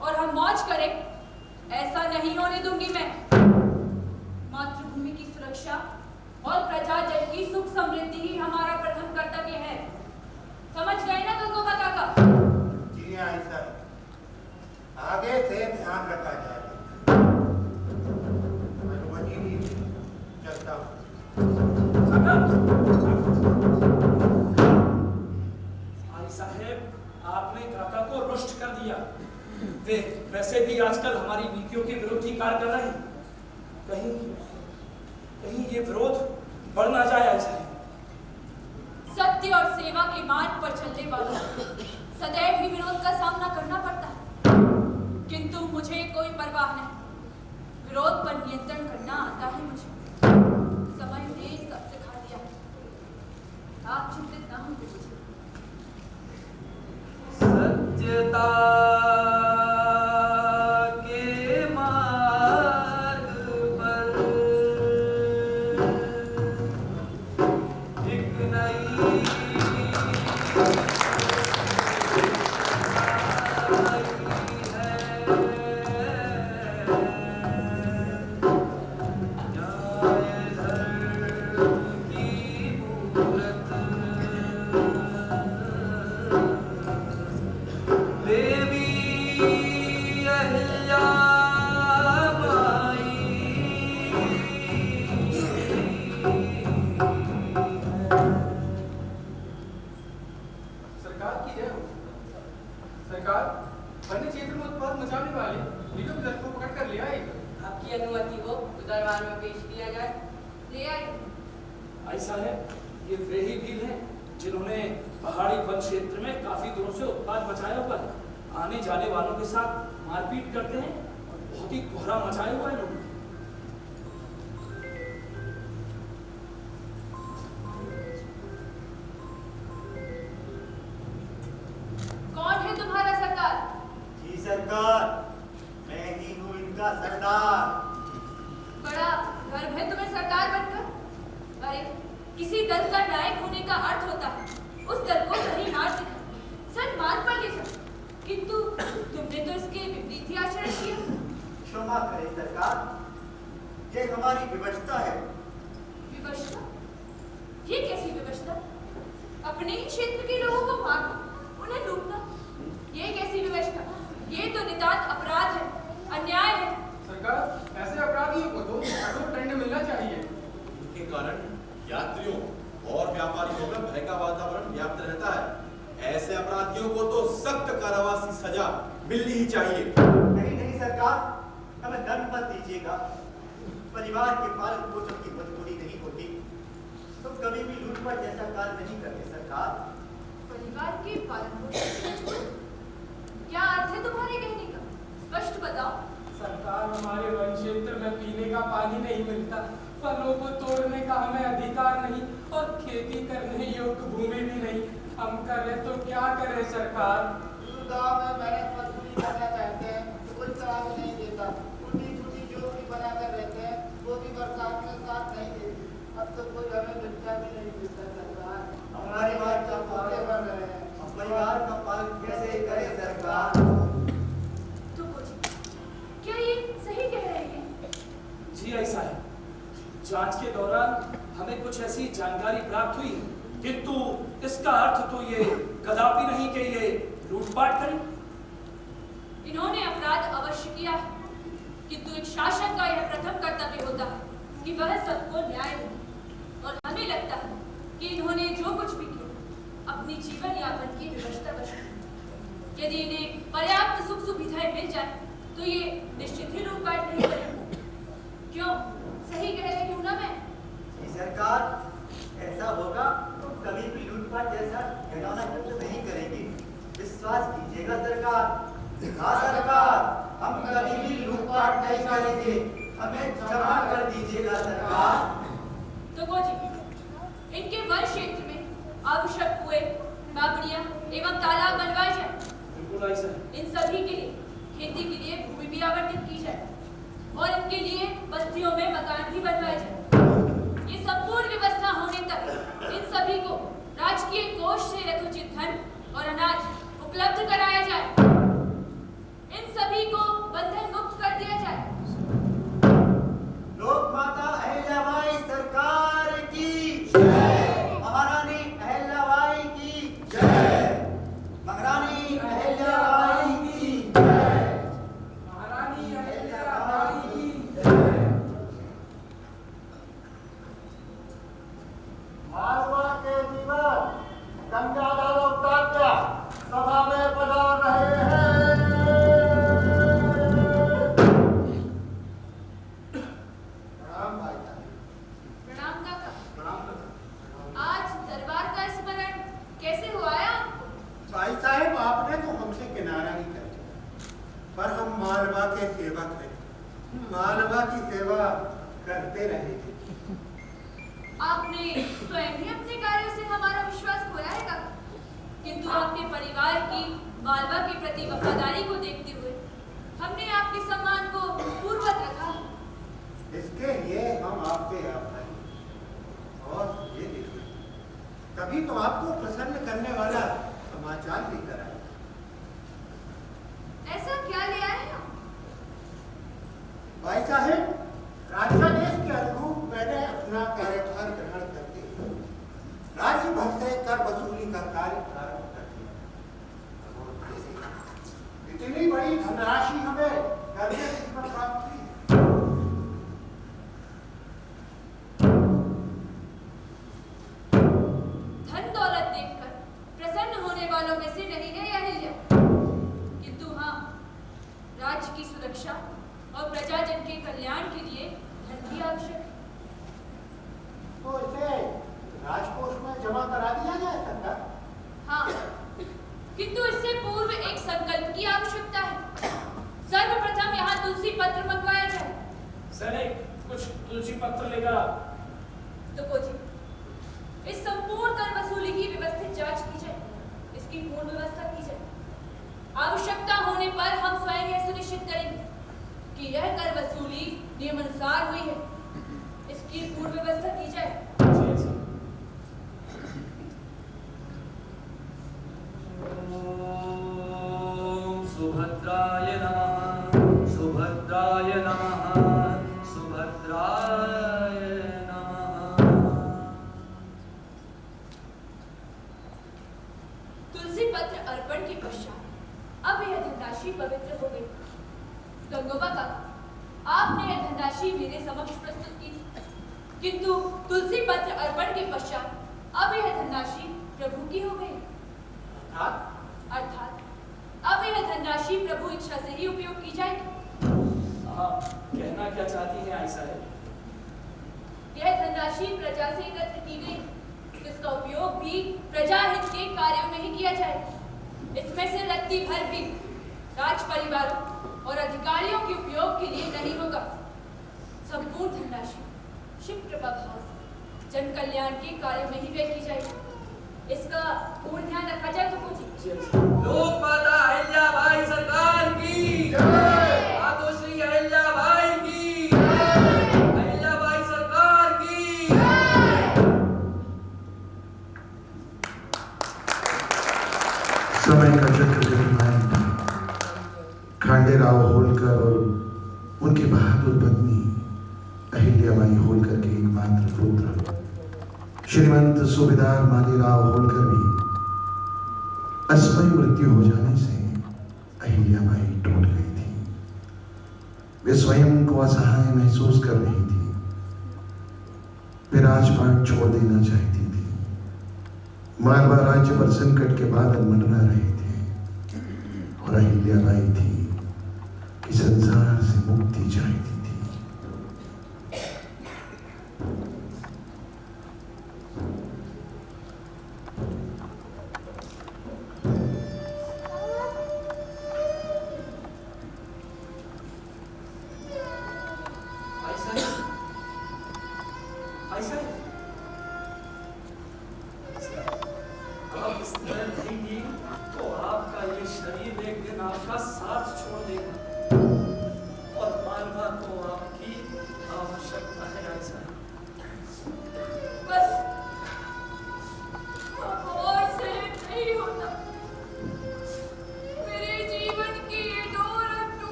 S5: और हम मौज करें, ऐसा नहीं होने दूंगी मैं। मातृभूमि की सुरक्षा और प्रजा जन की सुख समृद्धि ही हमारा प्रथम कर्तव्य है। समझ गए ना गंगोबा काका?
S6: जी आई सर, आगे से ध्यान रखा जाएगा। अनुमति दीजिए, चलता हूँ।
S8: आई साहेब, आपने काका को रुष्ट कर दिया। वे वैसे भी आजकल हमारी नीतियों के विरुद्ध ही कार्य कर रहे हैं। कहीं ये विरोध बढ़ ना जाए। ऐसा है
S5: सत्य और सेवा के मार्ग पर चलने वालों को सदैव ही विरोध का सामना करना पड़ता है, किंतु मुझे कोई परवाह नहीं। विरोध पर नियंत्रण करना आता है मुझे। समय ने सब सिखा दिया है। आप चिंतित ना हों।
S9: सत्यता
S8: ऐसा है, ये वे ही भील हैं जिन्होंने पहाड़ी वन क्षेत्र में काफी दिनों से उत्पात मचाया हुआ है। आने जाने वालों के साथ मारपीट करते हैं और बहुत ही कोहरा मचाया हुआ है लोगों।
S5: कौन है तुम्हारा सरदार?
S10: जी सरकार, मैं ही हूँ इनका सरदार।
S5: बड़ा गर्व है तुम्हें सरदार बनकर। अरे, किसी दल का नायक होने का अर्थ होता है उस दल को सही मार्ग दिखा, सन्मार्ग पर ले जाओ, किंतु तुमने तो इसके विपरीत ही आचरण किया।
S10: क्षमा करें सरकार, ये हमारी विवशता है।
S5: विवशता? ये कैसी विवशता? अपने ही क्षेत्र के लोगों को मारना, उन्हें लूटना, ये कैसी विवशता? ये तो नितांत अपराध है, अन्याय है।
S11: सरकार, ऐसे अपराधियों को तो कठोर दंड मिलना चाहिए।
S7: के कारण यात्रियों और व्यापारियों में भय का वातावरण व्याप्त रहता है। ऐसे अपराधियों को तो सख्त कारावास की सजा मिलनी ही चाहिए।
S10: नहीं नहीं सरकार, हमें दंड मत दीजिएगा। परिवार के पालन पोषण की मजबूरी नहीं होती तो कभी भी लूटपाट जैसा कार्य नहीं करते सरकार।
S5: परिवार के पालन पोषण, क्या अर्थ है तुम्हारे कहने का? स्पष्ट बताओ।
S11: सरकार, हमारे वन क्षेत्र में पीने का पानी नहीं मिलता, फलों को तोड़ने का हमें अधिकार नहीं और खेती करने योग्य भूमि भी नहीं। हम करें तो क्या करें सरकार?
S12: गाँव में मेहनत मजदूरी करना चाहते हैं तो कोई साथ नहीं देता। टूटी फूटी झोपड़ी बनाकर रहते हैं, वो भी बरसात में साथ नहीं देती। अब तो कोई हमें बच्चा भी नहीं मिलता सरकार।
S10: हमारी बात का
S12: भूखे मर रहे हैं।
S10: परिवार का पालन कैसे करें सरकार?
S5: क्या ये सही कह रहे हैं?
S8: जी ऐसा है। जांच के दौरान हमें कुछ ऐसी जानकारी प्राप्त हुई, किंतु इसका अर्थ तो ये कदापि नहीं कि ये लूटपाट करें।
S5: इन्होंने अपराध अवश्य किया है, किंतु एक शासक का यह प्रथम कर्तव्य होता है कि वह सबको न्याय दे। और हमें लगता है कि इन्होंने जो कुछ भी किया अपनी जीवन यापन की व्यवस्था बची। यदि इन्हें पर्याप्त सुख सुविधाएं मिल जाए तो ये निश्चित ही लूटपाट नहीं करेंगे। क्यों, सही कह रही हूँ ना मैं?
S10: जी सरकार, ऐसा होगा तो कभी भी लूटपाट जैसा घिनौना कृत्य नहीं करेंगे। विश्वास कीजिएगा सरकार। हाँ सरकार, हम कभी भी लूटपाट नहीं करेंगे। हमें क्षमा कर दीजिएगा सरकार।
S5: तो जी, इनके वन क्षेत्र में आवश्यक कुएं, बावड़ियां एवं तालाब बनवाए जाए।
S8: बिल्कुल ऐसा है।
S5: इन सभी के लिए खेती के लिए भूमि भी आवंटित की जाए और इनके लिए बस्तियों में मकान भी बनवाए जाए। ये संपूर्ण व्यवस्था होने तक इन सभी को राजकीय कोष से यथोचित धन और अनाज उपलब्ध कराया जाए। इन सभी को बंधन मुक्त कर दिया जाए।
S10: लोक माता अहिल्याबाई सरकार की जय। महारानी अहिल्याबाई की जय।
S6: मालवा की सेवा करते रहेंगे।
S5: आपने स्वयं ही अपने कार्यों से हमारा विश्वास खोया है काका, किंतु आपके परिवार की मालवा के प्रति वफादारी को देखते हुए हमने आपके सम्मान को पूर्ववत रखा।
S6: इसके लिए हम आपसे आभारी। और ये देखिए, कभी तो आपको प्रसन्न करने वाला समाचार लेकर आए।
S5: ऐसा क्या ले आए हैं?
S6: भाई साहब, राज्यादेश के अनुरूप मैंने अपना कार्यभार ग्रहण करते राज्य भर से कर वसूली का कार्य प्रारंभ कर दिया। इतनी बड़ी धनराशि हमें करने से प्राप्त हुई।
S5: धन दौलत देखकर प्रसन्न होने वालों में से नहीं है यह अहिल्या, किंतु हाँ, राज्य की सुरक्षा और प्रजाजन के कल्याण के लिए धन भी आवश्यक है।
S6: तो इसे राजकोष में जमा करा दिया जाए सरकार।
S5: हाँ, किंतु इससे पूर्व एक संकल्प की आवश्यकता है। सर्वप्रथम यहाँ तुलसी पत्र मंगवाया जाए।
S8: सैनिक, कुछ तुलसी पत्र लेकर आओ।
S5: तो कोची, इस संपूर्ण कर वसूली की व्यवस्थित जांच की जाए, इसकी पूर्ण व्यवस्था की जाए। आवश्यकता होने पर हम स्वयं यह सुनिश्चित करेंगे कि यह कर वसूली नियमानुसार हुई है, इसकी पूर्ण व्यवस्था की जाए।
S9: ओम सुभद्राय नमः, सुभद्राय नमः, सुभद्राय नमः।
S5: तुलसी पत्र अर्पण के पश्चात अब यह धनराशि पवित्र हो गई। गंगोबा का आपने यह धनराशि मेरे समक्ष प्रस्तुत की, किंतु तुलसी पत्र अर्पण के पश्चात अब यह धनराशि प्रभु की हो गई। अर्थात अब यह धनराशि प्रभु इच्छा से ही उपयोग की जाएगी।
S8: कहना क्या चाहती हैं आयशा है?
S5: यह धनराशि प्रजा से एकत्र की गई, इसका उपयोग भी प्रजा हित के कार्यों में ही किया जाएगा। इसमें से रत्ती भर भी राज परिवारों और अधिकारियों के उपयोग के लिए नहीं होगा। संपूर्ण धनराशि शिव कृपा भाव से जन कल्याण के कार्यों में ही व्यय की जाएगी। इसका पूर्ण ध्यान रखा जाए तो कुछ
S9: लोक माता अहिल्याबाई सरकार की मातो श्री अहिल्याबाई की अहिल्याबाई सरकार की।
S2: समय का चक्र खांडेराव होलकर और उनकी बहादुर पत्नी अहिल्याबाई होलकर के एकमात्र पुत्र श्रीमंत सूबेदार मालीराव होलकर भी अस्मयी मृत्यु हो जाने से अहिल्याबाई टूट गई थी। वे स्वयं को असहाय महसूस कर रही थी। वे राजपाट छोड़ देना चाहती थी। मालवा राज्य पर संकट के बादल मंडरा रहे थे और अहिल्याबाई थी कि संसार से मुक्ति चाहती थी।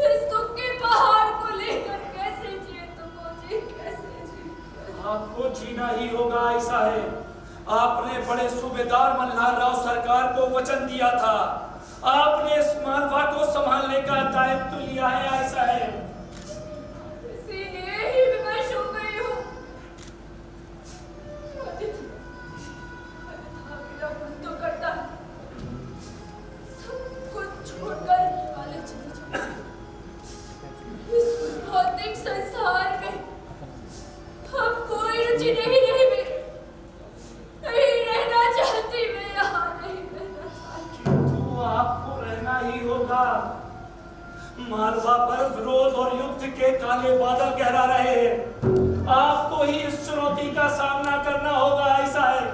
S5: इस दुख के पहाड़ को लेकर कैसे जिए तुम
S8: आपको जीना ही होगा ऐसा है। आपने बड़े सूबेदार मल्हार राव सरकार को वचन दिया था, आपने इस मालवा को संभालने का दायित्व लिया है ऐसा है।
S5: इसीलिए ही विवश हो गई हूँ। मेरा मन तो करता है सब कुछ छोड़कर वाले चले जाओ। इस भौतिक संसार में अब कोई रुचि नहीं रही मेरी। नहीं रहना चाहती मैं, यहाँ नहीं रहना चाहती।
S8: तो आपको रहना ही होगा। मालवा पर विरोध और युद्ध के काले बादल गहरा रहे हैं। आपको ही इस चुनौती का सामना करना होगा ऐसा है।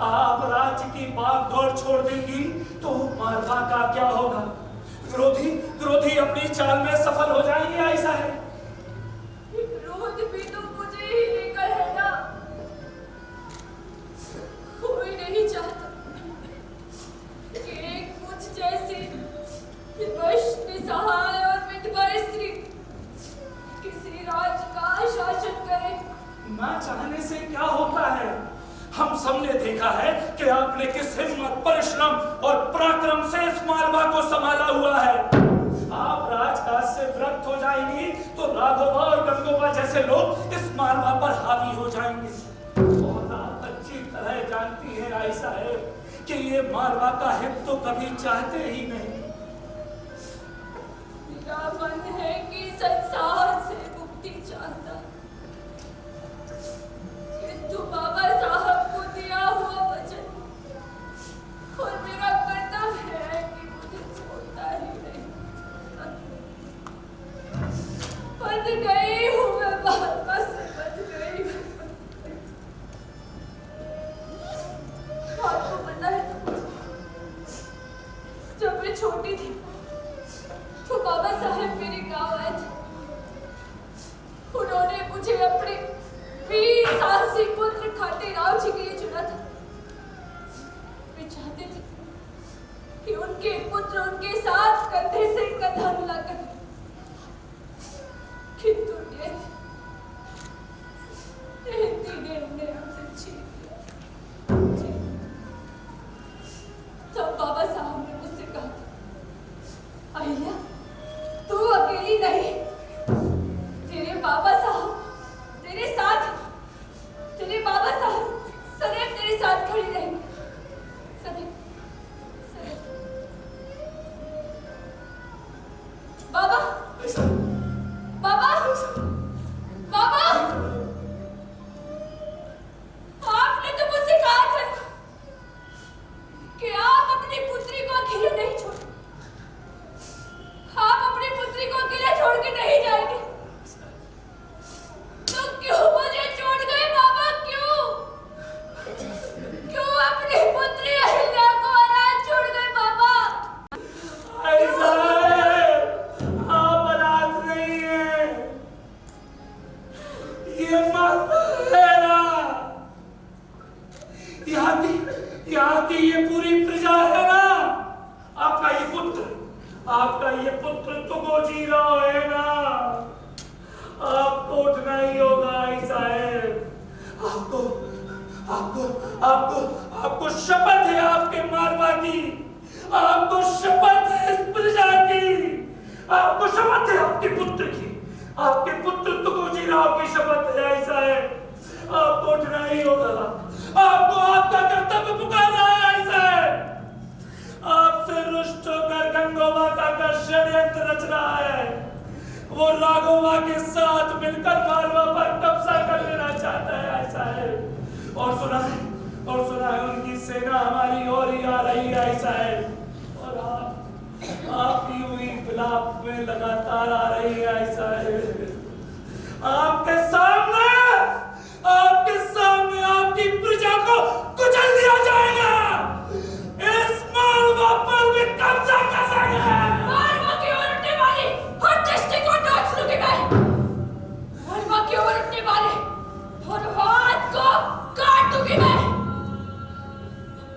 S8: आप राज्य की भागदौड़ छोड़ देंगी तो मालवा का क्या होगा? विरोधी अपनी चाल में सफल हो जाएंगे ऐसा है।
S5: विरोध भी तो मुझे ही लेकर है ना। कोई नहीं चाहता कि एक मुझ जैसी विवश, निसहाय और विधवा स्त्री किसी राज्य का शासन करे।
S8: ना चाहने से क्या होता है? हम सबने देखा है कि आपने किस हिम्मत, परिश्रम और पराक्रम से इस मालवा को संभाला हुआ है। आप राजकाज से विरक्त हो जाएंगी तो राघवा और गंगोबा जैसे लोग इस मालवा पर हावी हो जाएंगे। और आप अच्छी तरह जानती हैं ऐसा है कि ये मालवा का हित तो कभी चाहते ही नहीं।
S5: मेरा मन है कि संसार से मुक्ति चाहता, किंतु बाबा साहब को दिया हुआ वचन और मेरा कर्तव्य है कि मुझे छोड़ता ही नहीं। बंध गई हूँ मैं, मालवा से बंध गई हूँ। आपको पता है जब मैं छोटी थी तो बाबा साहब मेरे गांव आए थे। उन्होंने मुझे अपने वीर साहसी पुत्र खाटे राव जी के लिए चुना था। वे चाहते थे कि उनके पुत्र उनके साथ कंधे से कंधा मिलाकर, किंतु नियति ने उन्हें हमसे छीन लिया। तब बाबा साहब ने मुझसे कहा, अहिल्या तू अकेली नहीं, तेरे बाबा साहब तेरे साथ, तेरे बाबा साहब सदैव तेरे साथ खड़ी रहेंगे, सदैव सदैव। बाबा बाबा बाबा, आपने तो मुझसे कहा था कि आप अपनी पुत्री को अकेले नहीं छोड़, आप अपनी पुत्री को अकेला छोड़ के नहीं जाएंगे। तो क्यों मुझे छोड़ गए बाबा? क्यों क्यों अपनी पुत्री अहिल्या को अनाथ छोड़ गए बाबा?
S8: ऐसा है, आप अनाथ नहीं है, ये मालवा है ना, यहाँ की ये पूरी प्रजा है ना। आपका ये पुत्र तुगोजीराव है ना। आपको उठना ही होगा ऐसा है। आपको शपथ है आपके मालवा की, आपको शपथ है इस प्रजा की, आपको शपथ है आपके पुत्र की, आपके पुत्र तुगोजीराव की शपथ है ऐसा है। आपको उठना ही होगा, आपको आपका कर्तव्य पुकार रहा है ऐसा है। आपसे रुष्ट होकर गंगोबा का षड्यंत्र रच रहा है। वो राघवा के साथ मिलकर मालवा पर कब्जा कर लेना चाहता है ऐसा है। और सुना है उनकी सेना हमारी ओर ही आ रही है ऐसा है। और आपकी हुई विलाप में लगातार आ रही है ऐसा है। आपके सामने आपकी प्रजा को कुचल दिया जाएगा। इस मालवा पर भी कब्जा कर लेंगे।
S5: मालवा की ओर उठने वाली हर दृष्टि को नोच लूंगी मैं। मालवा की ओर उठने वाले हर हाथ को काट दूंगी मैं।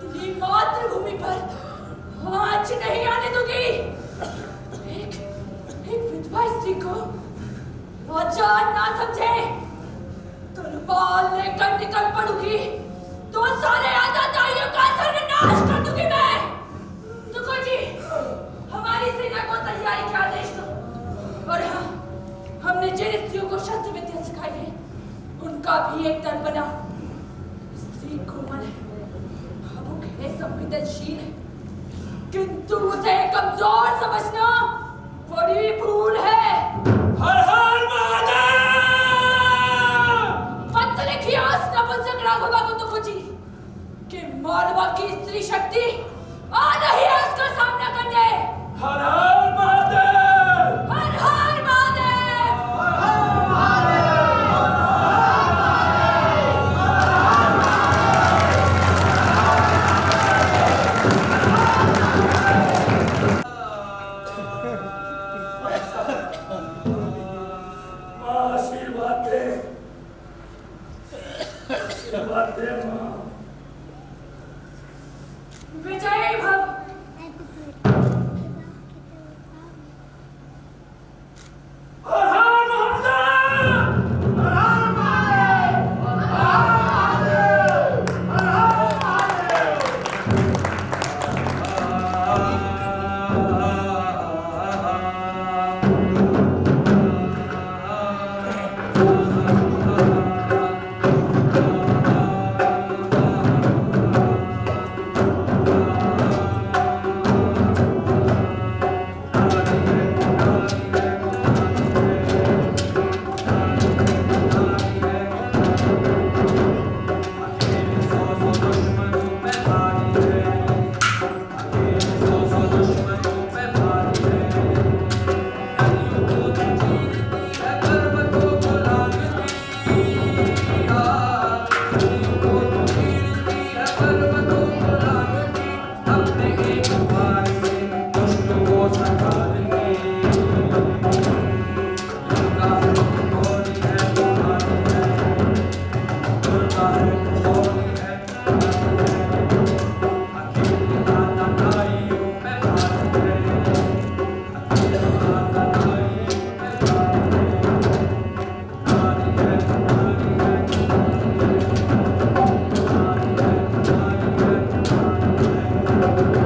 S5: अपनी मातृभूमि पर आँच नहीं आने दूंगी। एक विधवा स्त्री को राजा ना समझे, तलवार शस्त्र विद्या सिखाई है, उनका भी एक तन बना। स्त्री कोमल है, भावुक है, संवेदनशील है, किंतु उसे कमजोर समझना बड़ी भूल है।
S8: हर हर महादेव!
S5: पत्र लिखिए उस नपुंसक राघवा को तो पूछी कि मालवा की स्त्री शक्ति आ रही है उसका सामना करने।
S8: हर हर महादेव!
S5: हर हर महादेव!
S8: आशीर्वाद दे, आशीर्वाद दे मां।
S5: विजयी भव।
S8: हर हर महादेव!
S5: हर हर महादेव! हर हर महादेव! हर हर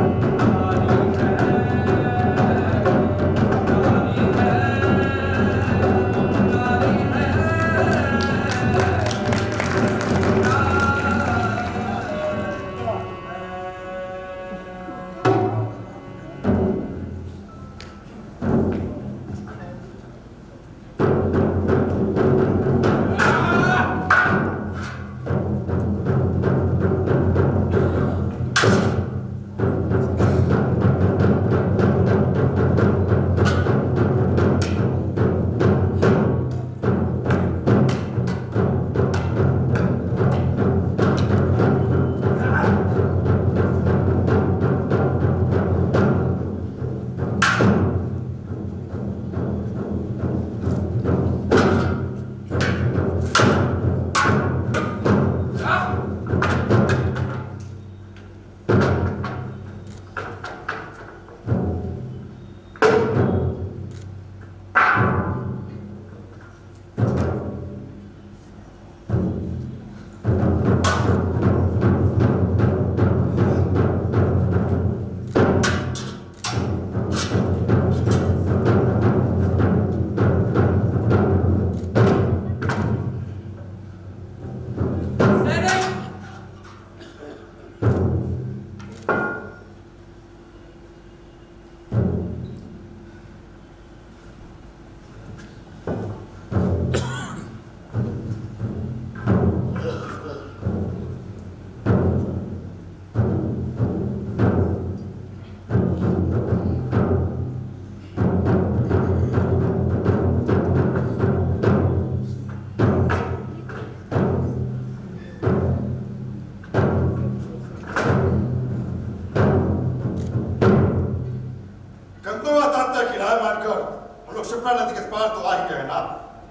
S13: क्षिप्रा नदी के पार तो आ ही गए ना।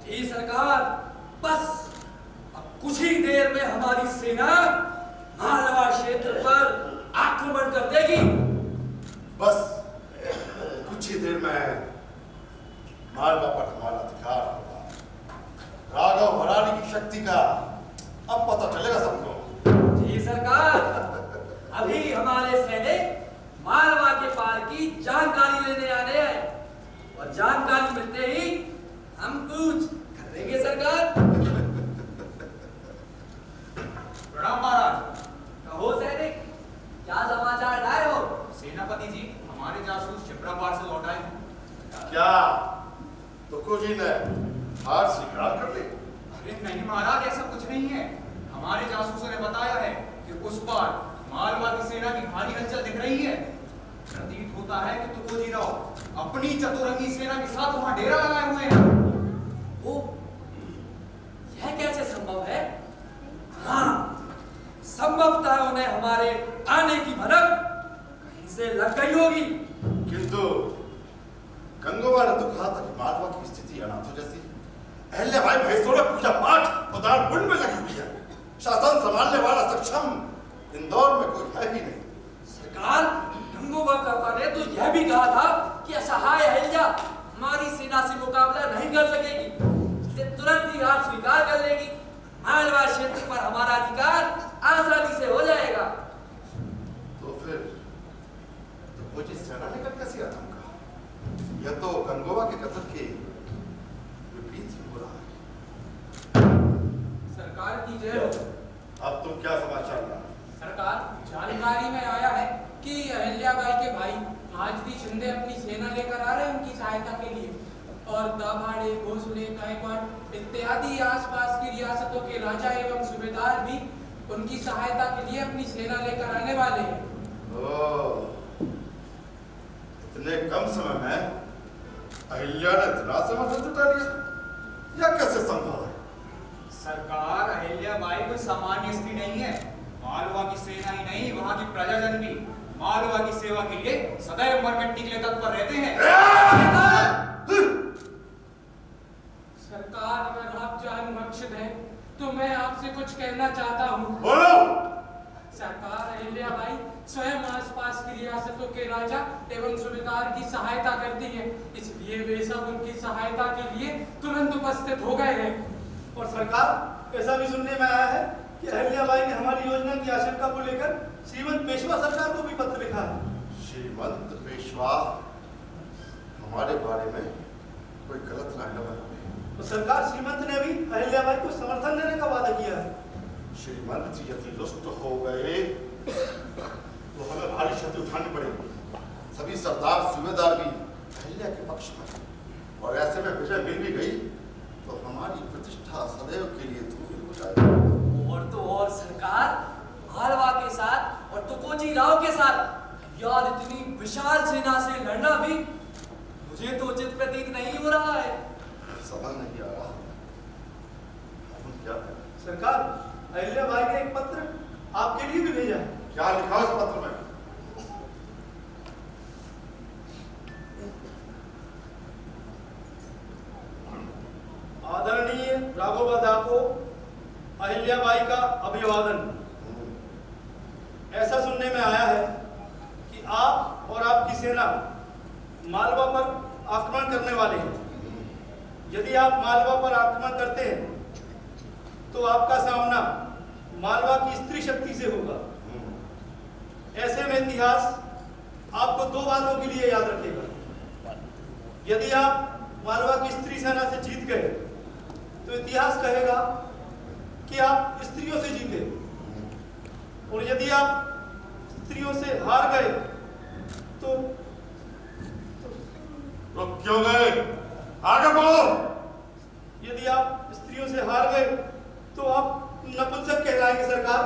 S9: जी सरकार, बस अब कुछ ही देर में हमारी सेना मालवा क्षेत्र पर आक्रमण कर देगी।
S13: बस कुछ ही देर में मालवा पर हमारा अधिकार होगा। राघव हरानी की शक्ति का अब पता चलेगा सबको।
S9: जी सरकार, अभी हमारे सैनिक मालवा के पार की जानकारी लेने आने हैं और जानकारी मिलते ही हम कुछ करेंगे
S14: महाराज ऐसा कुछ नहीं है। हमारे जासूसों ने बताया है कि उस पार मालवा की सेना की भारी हलचल दिख रही है। प्रतीत होता है कि तुकोजी राव अपनी चतुरंगी सेना के साथ वहां डेरा लगाए हुए हैं।
S9: ओ, यह कैसे संभव है? हाँ, संभवतः उन्हें हमारे आने की भनक कहीं से लग गई होगी।
S13: किंतु गंगोबा ने तो कहा था कि मालवा की स्थिति अनाथों जैसी है। अहिल्याबाई महेश्वर में पूजा पाठ और दान पुण्य में लगी हुई है। शासन संभालने वाला सक्षम इंदौर में कोई है ही नहीं।
S9: सरकार, गंगोबा काका ने तो यह भी कहा था कि असहाय अहिल्या हमारी सेना से मुकाबला नहीं कर सकेगी, इसलिए तुरंत ही हार स्वीकार कर लेगी। मालवा क्षेत्र पर हमारा अधिकार आसानी से हो जाएगा।
S13: तो फिर तो मुझे सेना लेकर कैसे आतंका? यह तो गंगोबा के कथन के विपरीत ही हो रहा है।
S11: सरकार की जय हो।
S13: अब तुम क्या समाचार ला?
S11: सरकार, जानकारी में आया है कि अहिल्याबाई के भाई माजरी शिंदे अपनी सेना लेकर आ रहे हैं उनकी सहायता के लिए, और दाभाड़े, भोसले, गायकवाड़ इत्यादि आसपास की रियासतों के राजा एवं सूबेदार भी उनकी सहायता के लिए अपनी सेना लेकर आने वाले हैं।
S13: इतने कम समय में अहिल्या ने इतना समर्थन जुटा लिया, यह कैसे संभव है?
S14: सरकार, अहिल्याबाई कोई सामान्य स्त्री नहीं है। मालवा की सेना ही नहीं, वहां की प्रजाजन भी मालवा की सेवा के लिए सदैव मरकट्टी के लिए तत्पर रहते हैं।
S11: सरकार, अगर आप जान बख्श दें तो मैं आपसे कुछ कहना चाहता हूँ।
S13: बोलो।
S11: सरकार, अहिल्याबाई स्वयं आसपास की रियासतों के राजा एवं सूबेदार की सहायता करती है, इसलिए वे सब उनकी सहायता के लिए तुरंत उपस्थित हो गए हैं।
S7: और सरकार, ऐसा भी सुनने में आया है कि अहिल्याबाई ने हमारी योजना की आशंका को लेकर श्रीमंत पेशवा सरकार को भी पत्र लिखा है।
S13: श्रीमंत पेशवा हमारे बारे में कोई गलत राय न बनाए।
S7: तो सरकार, श्रीमंत ने भी अहिल्याबाई को समर्थन देने का वादा किया है।
S13: श्रीमंत जी यदि रुष्ट हो गए तो हमें भारी क्षति उठानी पड़ेगी। सभी सरदार सूबेदार भी अहिल्या के पक्ष में, और ऐसे में विजय मिल भी गई तो हमारी प्रतिष्ठा सदैव के लिए धूमिल हो जाएगी।
S9: और तो और सरकार, मालवा के साथ और तुकोजी राव के साथ यार इतनी विशाल सेना से लड़ना भी मुझे तो उचित प्रतीत नहीं हो रहा है।
S13: समझ नहीं आ रहा हम क्या करें?
S7: सरकार, अहिल्याबाई ने एक पत्र आपके लिए भी भेजा है।
S13: क्या लिखा उस पत्र में?
S7: आदरणीय राघोबा को अहिल्याबाई का अभिवादन। ऐसा सुनने में आया है कि आप और आपकी सेना मालवा पर आक्रमण करने वाले हैं। यदि आप मालवा पर आक्रमण करते हैं तो आपका सामना मालवा की स्त्री शक्ति से होगा। ऐसे में इतिहास आपको दो बातों के लिए याद रखेगा। यदि आप मालवा की स्त्री सेना से जीत गए तो इतिहास कहेगा कि आप स्त्रियों से जीते, और यदि आप स्त्रियों से हार गए तो
S13: रुक क्यों गए? आगे बढ़ो।
S7: यदि आप स्त्रियों से हार गए तो आप नपुंसक कहलाएंगे सरकार।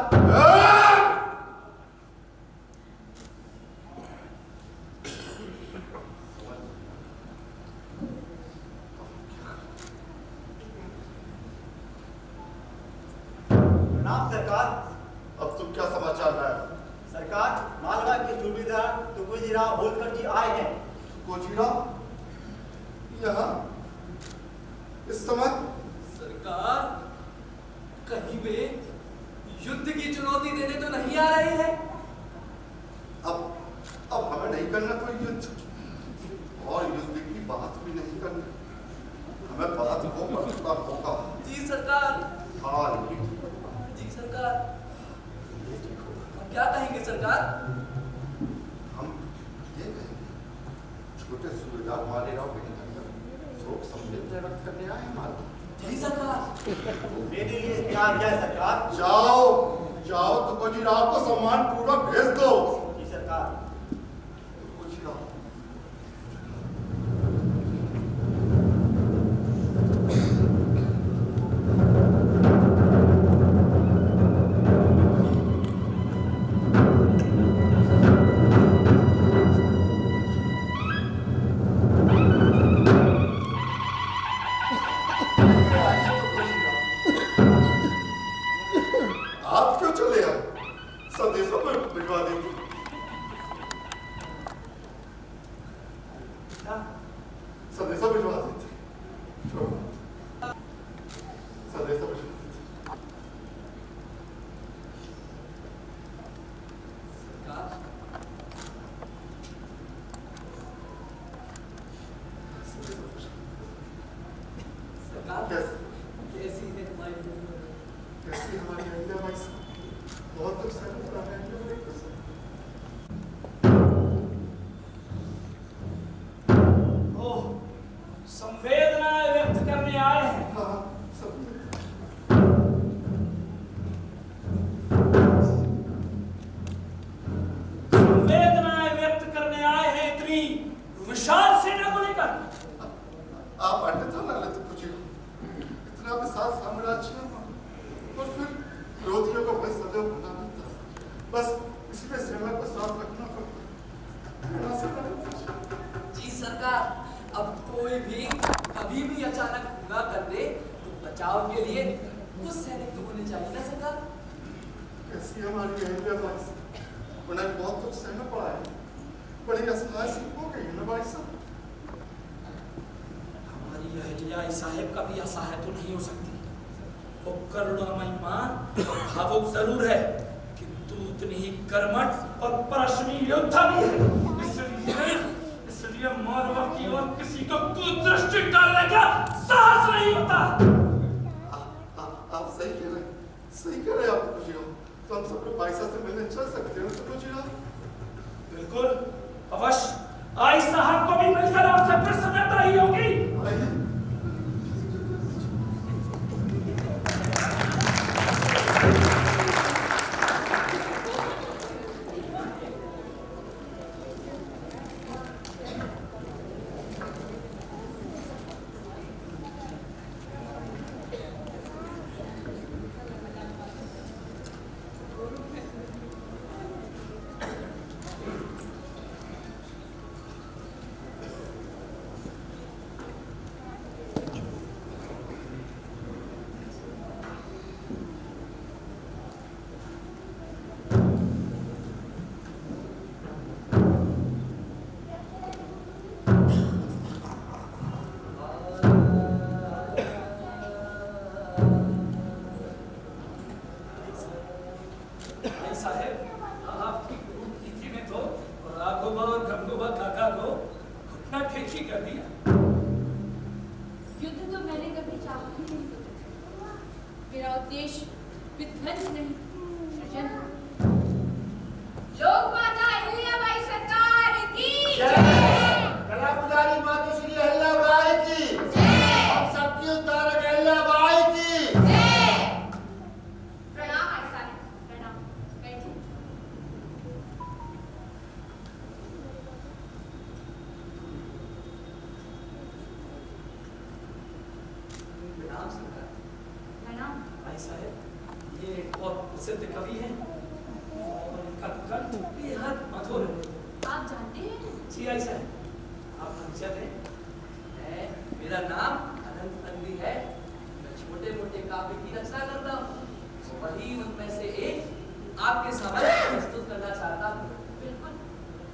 S10: प्रणाम सरकार।
S13: अब तुम क्या समाचार लाए?
S10: सरकार, मालवा के सूबेदार तुकोजी राव होलकर जी आए हैं।
S13: तुकोजी राव यहाँ इस समय?
S9: सरकार, कहीं वे युद्ध की चुनौती देने तो नहीं आ रहे हैं?
S13: अब हमें नहीं करना कोई युद्ध, और युद्ध की बात भी नहीं करनी। हमें बात को करना होगा।
S9: जी सरकार।
S13: हाँ
S9: जी सरकार। हम क्या कहेंगे सरकार?
S13: हम ये कहेंगे, छोटे सूबेदार माले राव के निधन पर शोक संवेदना व्यक्त करने आए हमारे।
S9: जी सरकार।
S10: मेरे लिए क्या है सरकार?
S13: जाओ जाओ, तुकोजी राव को सम्मान पूर्वक भेज दो।
S10: जी सरकार।
S13: तुकोजी राव संदेशों पर भिजवा देंगे। संदेशा भिजवा देते, संदेशा भिजवा देते।
S9: कैसी है तुम्हारी
S13: कैसी हमारी अहिल्या भाई साहब, बहुत दुख सहना पड़ा है अहिल्या भाई को।
S8: ओह, संवेदनाएं व्यक्त करने आए हैं।
S13: हाँ,
S8: संवेदनाएं व्यक्त करने आए हैं इतनी विशाल सेना को लेकर।
S13: आप अन्यथा ना लेते कुछ, इतना विशाल साम्राज्य और फिर विरोधियों को भाई सदैव बना रहता, बस इसलिए सेना को साथ रखना पड़ता।
S9: जी सरकार, अब कोई भी कभी भी अचानक हमला कर दे तो बचाव के लिए कुछ सैनिक तो होने चाहिए ना सरकार।
S13: कैसी हमारी अहिल्या भाई साहब, उन्हें बहुत कुछ सहना पड़ा है, बड़ी असहाय सी हो गई है ना भाई साहब।
S8: हमारी अहिल्या साहेब कभी असहाय तो नहीं हो सकती। वो करुणामयी मां और भावुक जरूर है, किंतु उतनी ही कर्मठ और पराक्रमी योद्धा भी है। इसलिए मानव की ओर किसी को कुदृष्टि डालने का साहस नहीं होता।
S13: आप सही कह रहे हैं, सही कह रहे हैं आप कुछ, तो हम सब लोग भाई साहब से मिलने चल सकते हैं तो कुछ।
S8: बिल्कुल अवश्य, आई साहब को भी मिलकर आपसे प्रसन्नता ही होगी।
S5: मेरा उद्देश्य विध्वंस नहीं, सृजन। लोक माता अहिल्याबाई सरकार की जय।
S6: कला पुजारी माता श्री अहिल्याबाई की जय। हम सबकी उद्धारक अहिल्याबाई की
S5: जय। प्रणाम ऐसा है, प्रणाम। बैठिए।
S9: प्रणाम सरकार।
S5: प्रणाम।
S8: भाई साहब, ये एक बहुत प्रसिद्ध कवि है और इनका कंठ बेहद मधुर है।
S5: आप जानते हैं?
S8: जी ऐसा है। आप परिचित हैं?
S9: मेरा नाम अनंत नंदी है। मैं छोटे मोटे काव्य की रचना करता हूँ, तो वही उनमें से एक आपके सामने प्रस्तुत करना चाहता हूँ।
S5: बिल्कुल,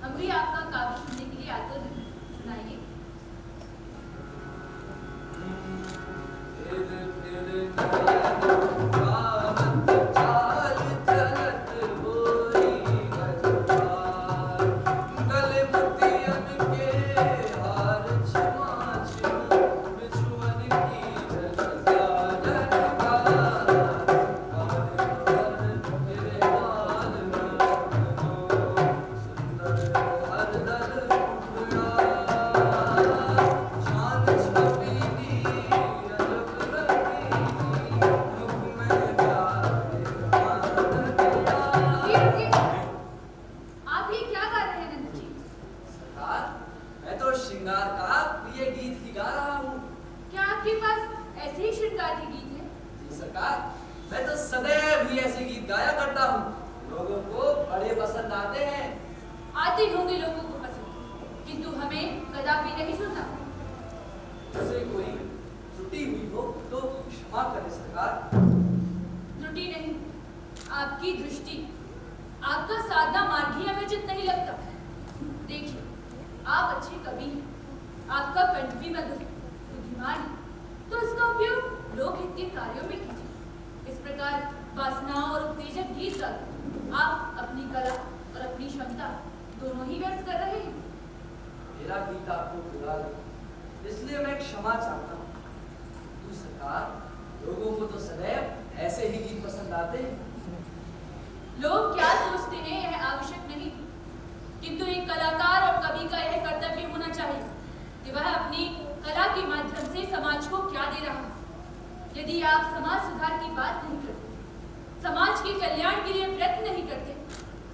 S5: हम भी आपका काव्य सुनने के लिए आते हैं। सुनाइए। आपका साधना मार्ग ही हमें उचित नहीं लगता। देखिए, आप अच्छे कवि हैं, आपका कंठ भी मधुर, बुद्धिमान है, तो इसका उपयोग लोकहित के कार्यों में कीजिए। इस प्रकार वासनाओं और उत्तेजक गीत गाकर आप अपनी कला और अपनी क्षमता दोनों ही व्यक्त कर रहे हैं।
S9: मेरा गीत आपको बुरा लगा, इसलिए मैं क्षमा चाहता हूँ। तू सरकार, लोगों को तो सदैव ऐसे ही गीत पसंद आते हैं।
S5: लोग क्या सोचते हैं यह आवश्यक नहीं, किंतु एक कलाकार और कवि का यह कर्तव्य होना चाहिए कि वह अपनी कला के माध्यम से समाज को क्या दे रहा है। यदि आप समाज सुधार की बात नहीं करते, समाज के कल्याण के लिए प्रयत्न नहीं करते,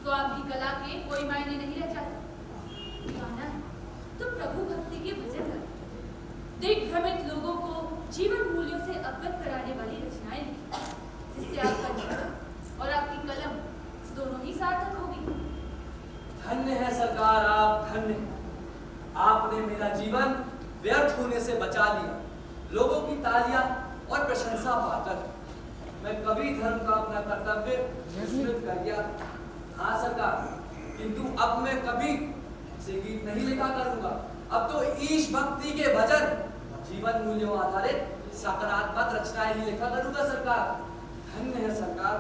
S5: तो आपकी कला के कोई मायने नहीं रह जाते। गाना है तो प्रभु भक्ति के भजन गाएं, दिग्भ्रमित लोगों को जीवन मूल्यों से अवगत कराने वाली रचनाएं लिखें, जिससे आपका जीवन और आपकी कलम दोनों ही सार्थक होगी।
S9: धन्य है सरकार, आप धन्य हैं। आपने मेरा जीवन व्यर्थ होने से बचा लिया। लोगों की तालियां और प्रशंसा पाकर मैं कवि धर्म का अपना कर्तव्य विस्मृत कर गया। हाँ सरकार, किंतु अब मैं कभी से गीत नहीं लिखा करूंगा। अब तो ईश भक्ति के भजन, जीवन मूल्यों आधारित सकारात्मक रचनाएं ही लिखा करूंगा सरकार। धन्य है सरकार,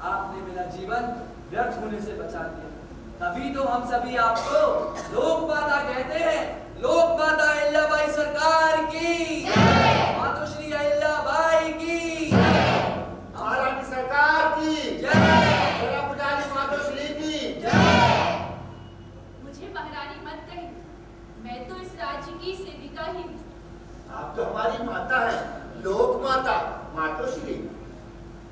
S9: आपने मेरा जीवन व्यर्थ होने से बचा दिया। तभी तो हम सभी आपको लोक माता कहते हैं। लोक माता अहिल्याबाई सरकार की, मातोश्री अहिल्याबाई की,
S6: महारानी सरकार की, पुजारी मातोश्री की।
S5: मुझे महारानी मत कहिए, मैं तो इस राज्य की सेविका ही हूँ।
S6: आप तो हमारी माता है, लोक माता मातोश्री।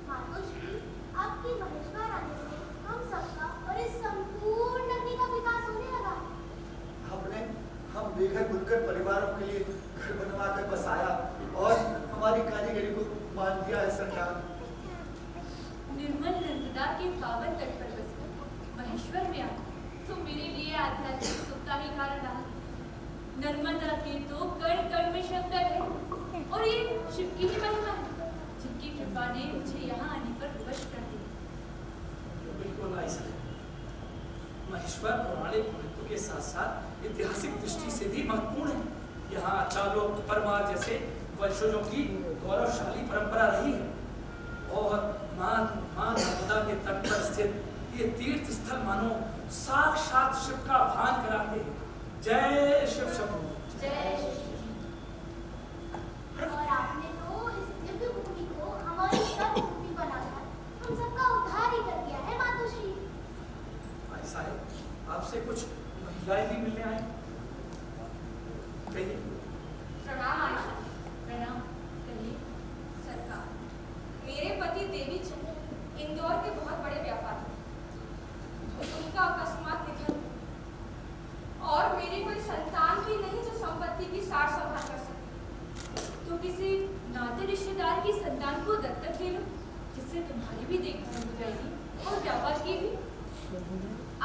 S15: मातोश्री, आपकी महेश्वर आने से हम सबका और इस संपूर्ण नगरी का विकास होने लगा।
S10: हम बेघर बुनकर परिवारों के लिए घर बनवा कर बसाया और हमारी कारीगरी को मान दिया है सरकार।
S5: निर्मल नर्मदा के पावन तट पर बसकर महेश्वर में आना तो मेरे लिए आध्यात्मिक सुख का ही कारण रहा। नर्मदा के तो कण कण में शंकर है और ये शिव की ही महिमा है, जिनकी कृपा ने मुझे यहाँ आने पर विवश कर दिया।
S8: बिल्कुल ऐसा है। महेश्वर पौराणिक महत्व के साथ साथ ऐतिहासिक दृष्टि से भी महत्वपूर्ण है। यहाँ चालोक परमार जैसे वंशजों की गौरवशाली परंपरा रही है और मां नर्मदा के तट पर स्थित ये तीर्थ स्थल मानो साक्षात शिव का भान कराते हैं। जय शिव शंभू।
S5: जय शिव।
S15: और आपने तो इस दिव्य भूमि को हमारी कर्म भूमि बनाकर हम सबका उद्धार ही कर दिया है मातोश्री।
S8: ऐसा है, आपसे कुछ महिलाएं भी मिलने आए। कहिए।
S5: प्रणाम आयशा। प्रणाम। कहिए। सरकार, मेरे पति देवी चंद इंदौर के बहुत बड़े व्यापारी, उनका अकस्मात निधन और मेरी कोई संतान भी नहीं जो संपत्ति की सार संभाल कर सके, तो किसी नाते रिश्तेदार की संतान को दत्तक ले लो, जिससे तुम्हारी भी देखभाल हो जाएगी और व्यापार की भी।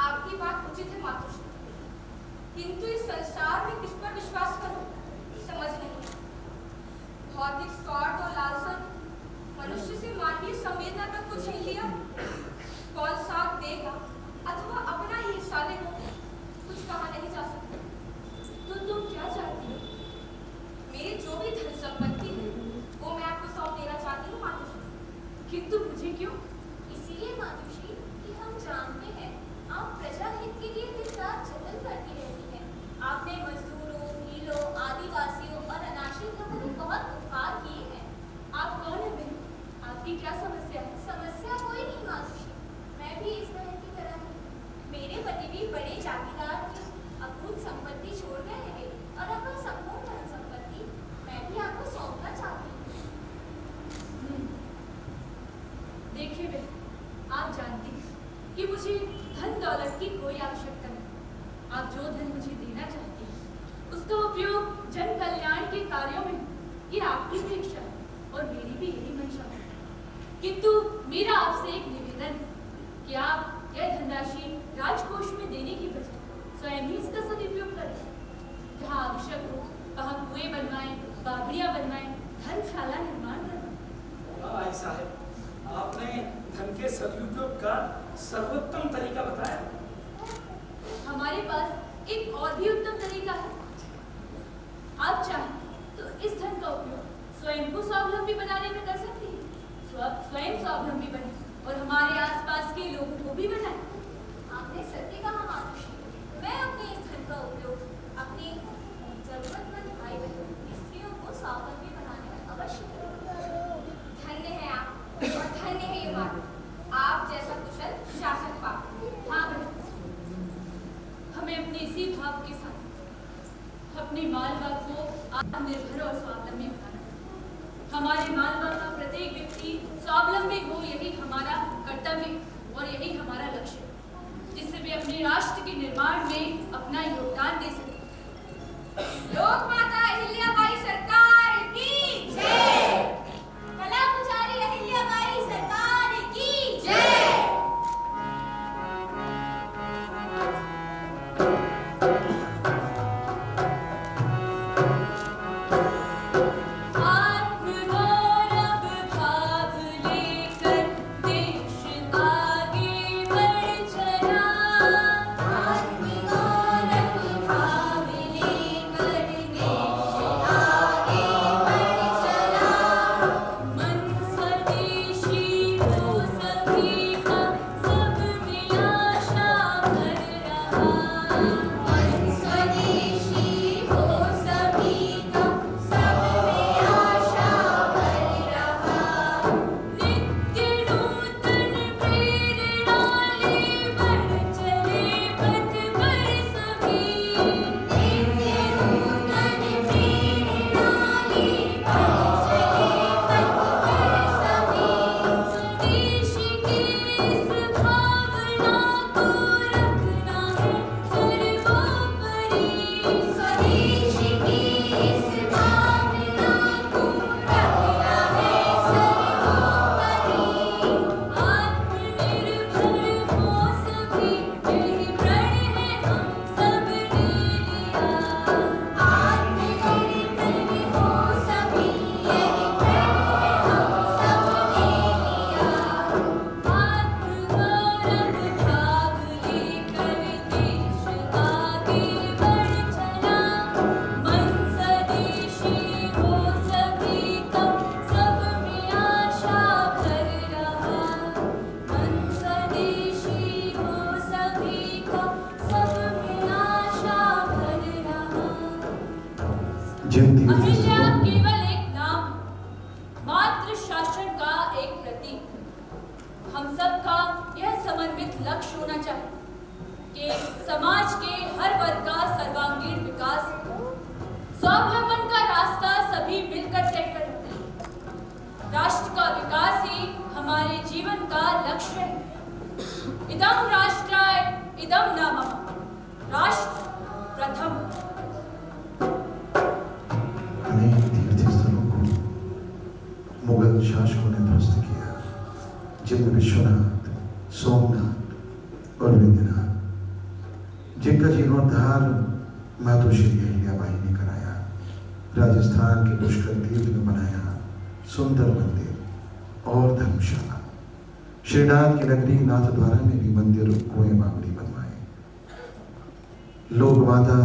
S5: आपकी बात उचित है मातोश्री, किंतु इस संसार में किस पर विश्वास करूं समझ नहीं। भौतिक स्वार्थ और लालसा ने मनुष्य से मानवीय संवेदना तक कुछ नहीं लिया। कौन साथ देगा अथवा अपना ही हिस्सा देगा, कुछ कहा नहीं जा सकता। तो तुम क्या चाहती हो? मेरी जो भी धन संपत्ति है वो मैं आपको सौंप देना चाहती हूँ मातोश्री। किंतु मुझे क्यों?
S15: इसीलिए मातोश्री कि हम जानते हैं आप प्रजा हित के लिए दिन रात जतन करती रहती हैं। आपने मजदूरों, भीलों, आदिवासियों और अनाश्रितों को भी बहुत उपकार किए हैं।
S5: आप कौन है बहन? आपकी क्या समस्या है?
S15: समस्या कोई नहीं मातोश्री, मैं भी इस बहन की तरह हूँ। मेरे पति भी बड़े जागीरदार थे, अद्भुत संपत्ति छोड़ गए हैं और अब संपूर्ण धन संपत्ति मैं भी आपको सौंपना चाहती हूँ।
S5: देखिए बहन, आप जानती हैं कि मुझे धन दौलत की कोई आवश्यकता नहीं। आप जो धन मुझे देना चाहती हैं उसका उपयोग जन कल्याण के कार्यों में ये आपकी भी इच्छा है और मेरी भी यही मंशा है। किंतु मेरा आपसे एक निवेदन है कि आप यह धनराशि राजकोष में देने की बजाय स्वयं ही इसका सदुपयोग करें। जहाँ आवश्यक हो वहाँ कुएं बनवाएं, बागड़ियाँ बनवाएं, धर्मशाला निर्माण करवाएं।
S8: ऐसा है, आपने धन के के सदुपयोग का सर्वोत्तम तरीका बताया।
S5: हमारे पास एक और भी उत्तम तरीका है। आप चाहें तो इस धन का उपयोग स्वयं को स्वावलंबी बनाने में कर सकती हैं। स्वयं स्वावलंबी बने और हमारे आसपास के लोगों को भी बनाए।
S15: आपने सत्य कहा मातुश्री। मैं अपने इस धन का उपयोग अपने जरूरतमंद भाई बहन स्त्रियों को स्वावलंबी बनाने में अवश्य करूंगा। धन्य है आप और धन्य है ये बात, आप जैसा कुशल शासक पाप।
S5: हाँ बहन, हमें अपने इसी भाव के साथ अपनी मालवा को आत्मनिर्भर और स्वावलंबी बनाना। हमारे मालवा का प्रत्येक व्यक्ति स्वावलंबी हो, यही हमारा कर्तव्य और यही हमारा लक्ष्य है, जिससे वे अपने राष्ट्र के निर्माण में अपना योगदान दे सकें।
S15: लोक माता अहिल्याबाई सरकार की जय। कला पुजारी अहिल्याबाई सरकार की जय।
S5: अहिल्या केवल एक नाम, मात्र शासन का एक प्रतीक। हम सबका यह समन्वित लक्ष्य होना चाहिए कि समाज के हर वर्ग का सर्वांगीण विकास, स्वावलंबन का रास्ता सभी मिलकर तय करें। राष्ट्र का विकास ही हमारे जीवन का लक्ष्य है। इदं राष्ट्राय इदं नामः, राष्ट्र प्रथम।
S2: अनेक तीर्थ स्थलों को मुगल शासकों ने ध्वस्त किया, जिनमें विश्वनाथ, सोमनाथ और विद्यनाथ, जिनका जीर्णोद्धार मातोश्री अहिल्याबाई ने कराया। राजस्थान के पुष्कर तीर्थ में बनाया सुंदर मंदिर और धर्मशाला। श्रीनाथ की नगरी नाथद्वारा में भी मंदिर और कुएं बावड़ी बनवाए। लोक माता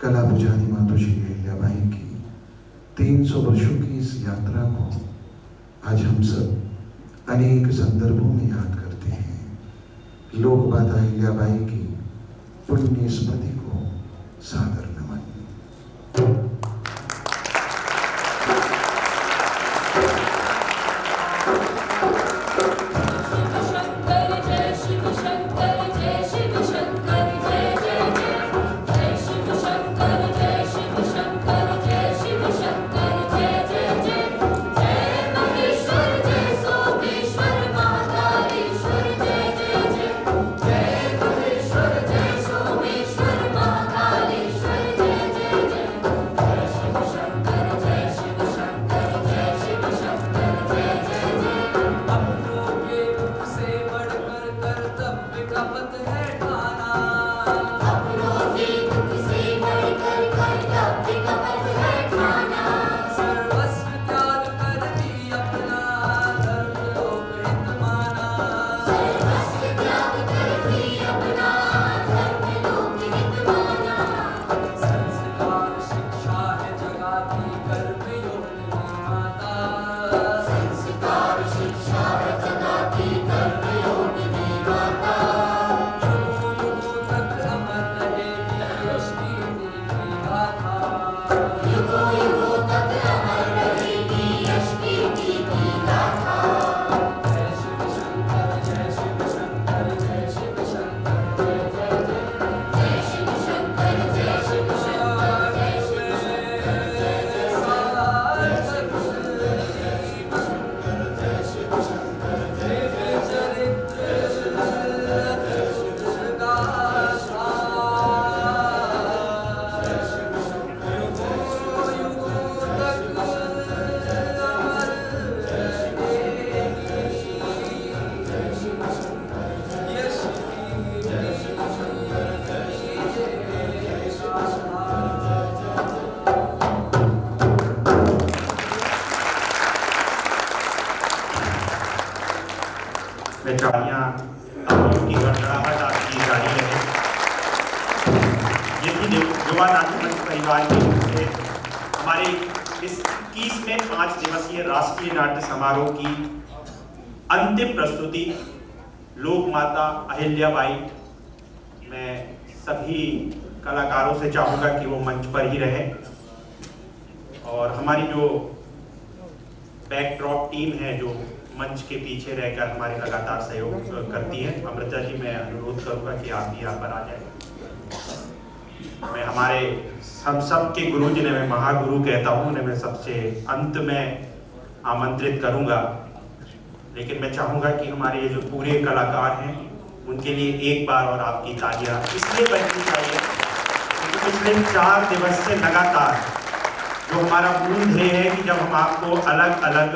S2: कला पुजारी मातोश्री अहिल्याबाई की 300 वर्षों की इस यात्रा को आज हम सब अनेक संदर्भों में याद करते हैं। लोक माता अहिल्याबाई की पुण्य स्मृति को सादर नमन।
S15: जय
S1: में चाबियाँ की गड़गड़ाहट आपकी जारी रहे। ये थी युवा नाट्य मंच परिवार की ओर से हमारे इस 21वें 5 दिवसीय राष्ट्रीय नाट्य समारोह की अंतिम प्रस्तुति लोक माता अहिल्याबाई। मैं सभी कलाकारों से चाहूँगा कि वो मंच पर ही रहें और हमारी जो बैकड्रॉप टीम है जो मंच के पीछे रहकर हमारे लगातार सहयोग करती है, अमृता जी मैं अनुरोध करूँगा कि आप भी यहाँ पर आ जाएं। मैं हमारे हम सब के गुरु जिन्हें मैं महागुरु कहता हूँ उन्हें मैं सबसे अंत में आमंत्रित करूँगा, लेकिन मैं चाहूँगा कि हमारे ये जो पूरे कलाकार हैं उनके लिए एक बार और आपकी तालियां इसलिए बजनी चाहिए क्योंकि पिछले 4 दिवस से लगातार जो हमारा मूल ध्येय है कि जब हम आपको अलग अलग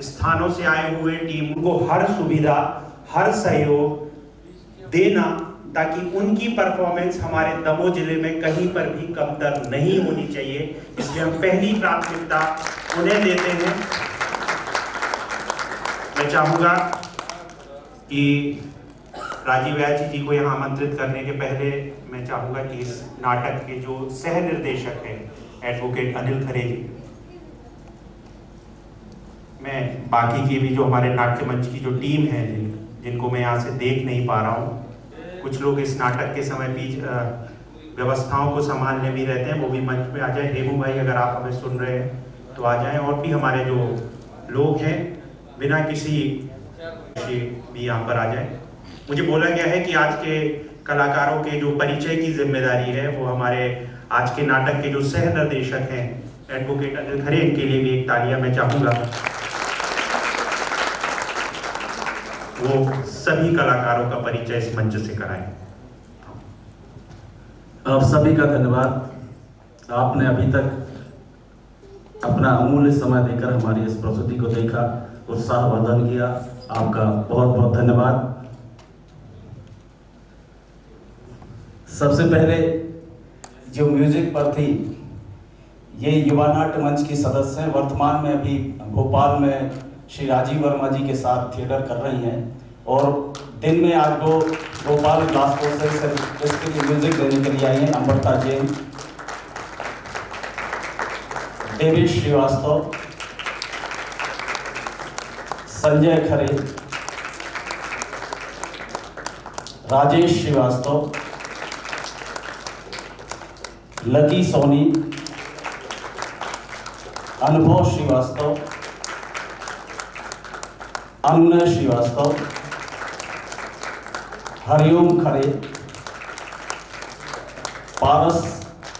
S1: स्थानों से आए हुए टीम को हर सुविधा हर सहयोग देना ताकि उनकी परफॉर्मेंस हमारे दमोह जिले में कहीं पर भी कमतर नहीं होनी चाहिए, इसलिए हम पहली प्राथमिकता उन्हें देते हैं। मैं चाहूँगा कि राजीव व्याची जी को यहाँ आमंत्रित करने के पहले मैं चाहूँगा कि इस नाटक के जो सह निर्देशक हैं एडवोकेट अनिल खरे जी, मैं बाकी की भी जो हमारे नाट्य मंच की जो टीम है जिनको मैं यहाँ से देख नहीं पा रहा हूँ, कुछ लोग इस नाटक के समय बीच व्यवस्थाओं को संभालने भी रहते हैं, वो भी मंच पे आ जाए। हेमू भाई अगर आप हमें सुन रहे हैं तो आ जाएं, और भी हमारे जो लोग हैं बिना किसी भी यहाँ पर आ जाएं। मुझे बोला गया है कि आज के कलाकारों के जो परिचय की जिम्मेदारी है वो हमारे आज के नाटक के जो सह निर्देशक हैं एडवोकेट अनिल खरे, इनके लिए भी एक तालियां मैं चाहूँगा। वो सभी कलाकारों का परिचय इस मंच से कराएं।
S16: आप सभी का धन्यवाद। आपने अभी तक अपना अमूल्य समय देकर हमारी इस प्रस्तुति को देखा, उत्साहवर्धन किया, आपका बहुत बहुत धन्यवाद। सबसे पहले जो म्यूजिक पर थी, ये युवा नाट्य मंच की सदस्य हैं, वर्तमान में अभी भोपाल में श्री राजीव वर्मा जी के साथ थिएटर कर रही हैं और दिन में आज वो भोपाल क्लास कोर्सेज से इसके लिए म्यूजिक देने के लिए आई हैं। अमृता जैन, देवेश श्रीवास्तव, संजय खरे, राजेश श्रीवास्तव, लकी सोनी, अनुभव श्रीवास्तव, अन्ना श्रीवास्तव, हरिओम खरे, पारस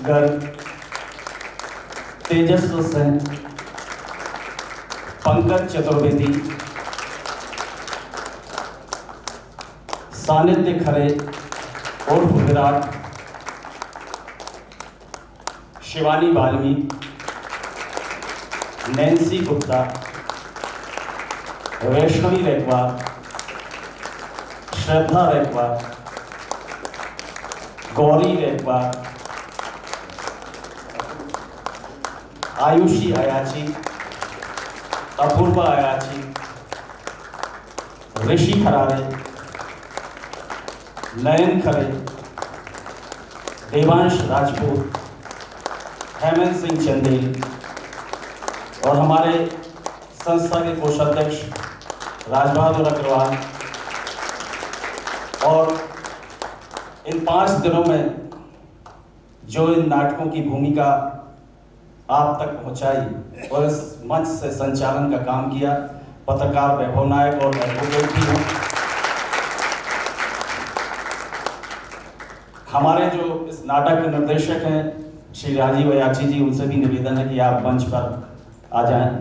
S16: गर्ग, तेजस्व सेन, पंकज चतुर्वेदी, सानिध्य खरे उर्फ विराट, शिवानी वाल्मीकि, नैन्सी गुप्ता, वैष्णवी रेखवार, श्रद्धा रेखवार, गौरी रेखवार, आयुषी अयाची, अपूर्वा अयाची, ऋषि खरारे, नयन खरे, देवांश राजपूत, हेमंत सिंह चंदेल और हमारे संस्था के कोषाध्यक्ष राजबहादुर अग्रवाल। और इन 5 दिनों में जो इन नाटकों की भूमिका आप तक पहुंचाई और इस मंच से संचालन का काम किया, पत्रकार वैभव नायक और एडवोकेट भी हूँ। हमारे जो इस नाटक के निर्देशक हैं श्री राजीव अयाची जी, उनसे भी निवेदन है कि आप मंच पर आ जाएं।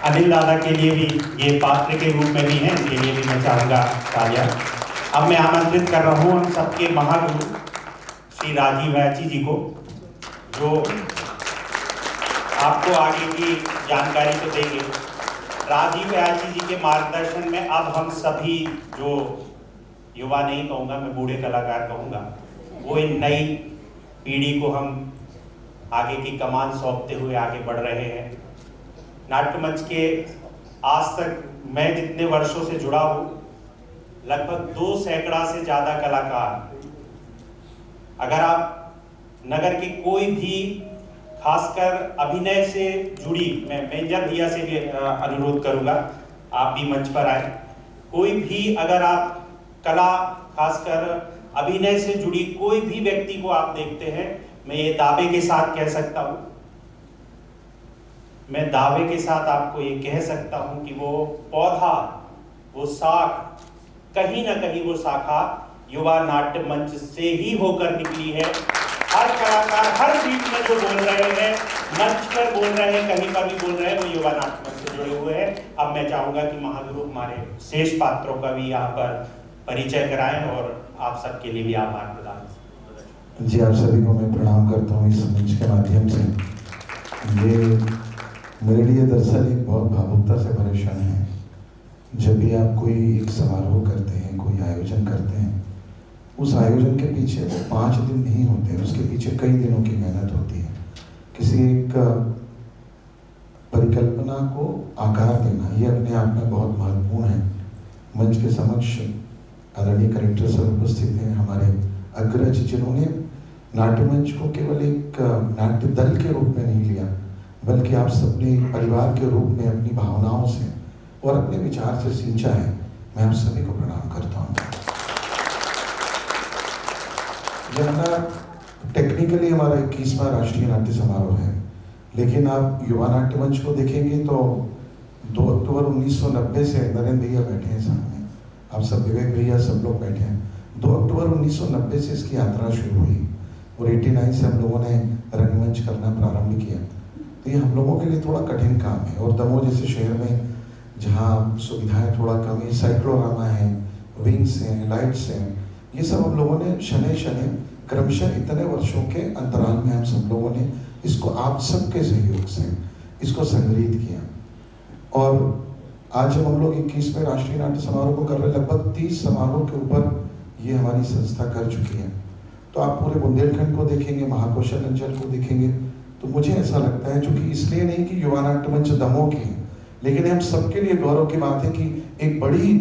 S1: अनिल दादा के लिए भी ये पात्र के रूप में भी हैं, इनके लिए भी मैं चाहूँगा तालियां। अब मैं आमंत्रित कर रहा हूँ हम सबके महागुरु श्री राजीव अयाची जी को, जो आपको आगे की जानकारी तो देंगे। राजीव अयाची जी के मार्गदर्शन में अब हम सभी, जो युवा नहीं कहूँगा मैं, बूढ़े कलाकार कहूँगा, वो इन नई पीढ़ी को हम आगे की कमान सौंपते हुए आगे बढ़ रहे हैं। नाट्यमंच के आज तक मैं जितने वर्षों से जुड़ा हूँ, लगभग 2 सैकड़ा से ज़्यादा कलाकार, अगर आप नगर के कोई भी खासकर अभिनय से जुड़ी, मैं मेजर भैया से भी अनुरोध करूंगा आप भी मंच पर आए, कोई भी अगर आप कला खासकर अभिनय से जुड़ी कोई भी व्यक्ति को आप देखते हैं, मैं ये दावे के साथ कह सकता हूं, मैं दावे के साथ आपको ये कह सकता हूं कि वो पौधा, वो साख, कहीं ना कहीं वो शाखा युवा नाट्य मंच से ही होकर निकली है। हर कलाकार हर बीच में जो बोल रहे हैं, मंच पर बोल रहे हैं, कहीं पर भी बोल रहे हैं, वो युवा नाट्य मंच से जुड़े हुए हैं। अब मैं चाहूंगा कि महागुरु हमारे शेष पात्रों का भी यहाँ पर परिचय कराएं और आप सबके लिए भी आभार प्रदान।
S2: जी, आप सभी को मैं प्रणाम करता हूँ इस मंच के माध्यम से। ये मेरे लिए दरअसल एक बहुत भावुकता से भरे क्षण है। जब भी आप कोई एक समारोह करते हैं, कोई आयोजन करते हैं, उस आयोजन के पीछे वो 5 दिन नहीं होते, उसके पीछे कई दिनों की मेहनत होती है। किसी एक परिकल्पना को आकार देना, ये अपने आप में बहुत महत्वपूर्ण है। मंच के समक्ष आदरणीय कलेक्टर सर उपस्थित हैं, हमारे अग्रज, जिन्होंने नाट्यमंच को केवल एक नाट्य दल के रूप में नहीं लिया, बल्कि आप सबने परिवार के रूप में अपनी भावनाओं से और अपने विचार से सींचा है। मैं आप सभी को प्रणाम करता हूँ। ये हमारा टेक्निकली हमारा 21वां राष्ट्रीय नाट्य समारोह है, लेकिन आप युवा नाट्य मंच को देखेंगे तो 2 अक्टूबर 1990 से नरेंद्र भैया बैठे हैं सामने, आप सब विवेक भैया सब लोग बैठे हैं। 2 अक्टूबर 1990 से इसकी यात्रा शुरू हुई और 89 से हम लोगों ने रंगमंच करना प्रारंभ किया। तो ये हम लोगों के लिए थोड़ा कठिन काम है, और दमोह जैसे शहर में जहाँ सुविधाएं थोड़ा कम है, साइक्लोरामा है, विंग्स हैं, लाइट्स हैं, ये सब हम लोगों ने शनै शनै क्रमशः इतने वर्षों के अंतराल में हम सब लोगों ने इसको आप सबके सहयोग से इसको संग्रहित किया। और आज जब हम लोग 21वें राष्ट्रीय नाट्य समारोह को कर रहे हैं, लगभग 30 समारोह के ऊपर ये हमारी संस्था कर चुकी है। तो आप पूरे बुंदेलखंड को देखेंगे, महाकौशल अंचल को देखेंगे, तो मुझे ऐसा लगता है, चूंकि इसलिए नहीं कि युवा नाट्य मंच दमोह की है, लेकिन हम सबके लिए गौरव की बात है कि एक बड़ी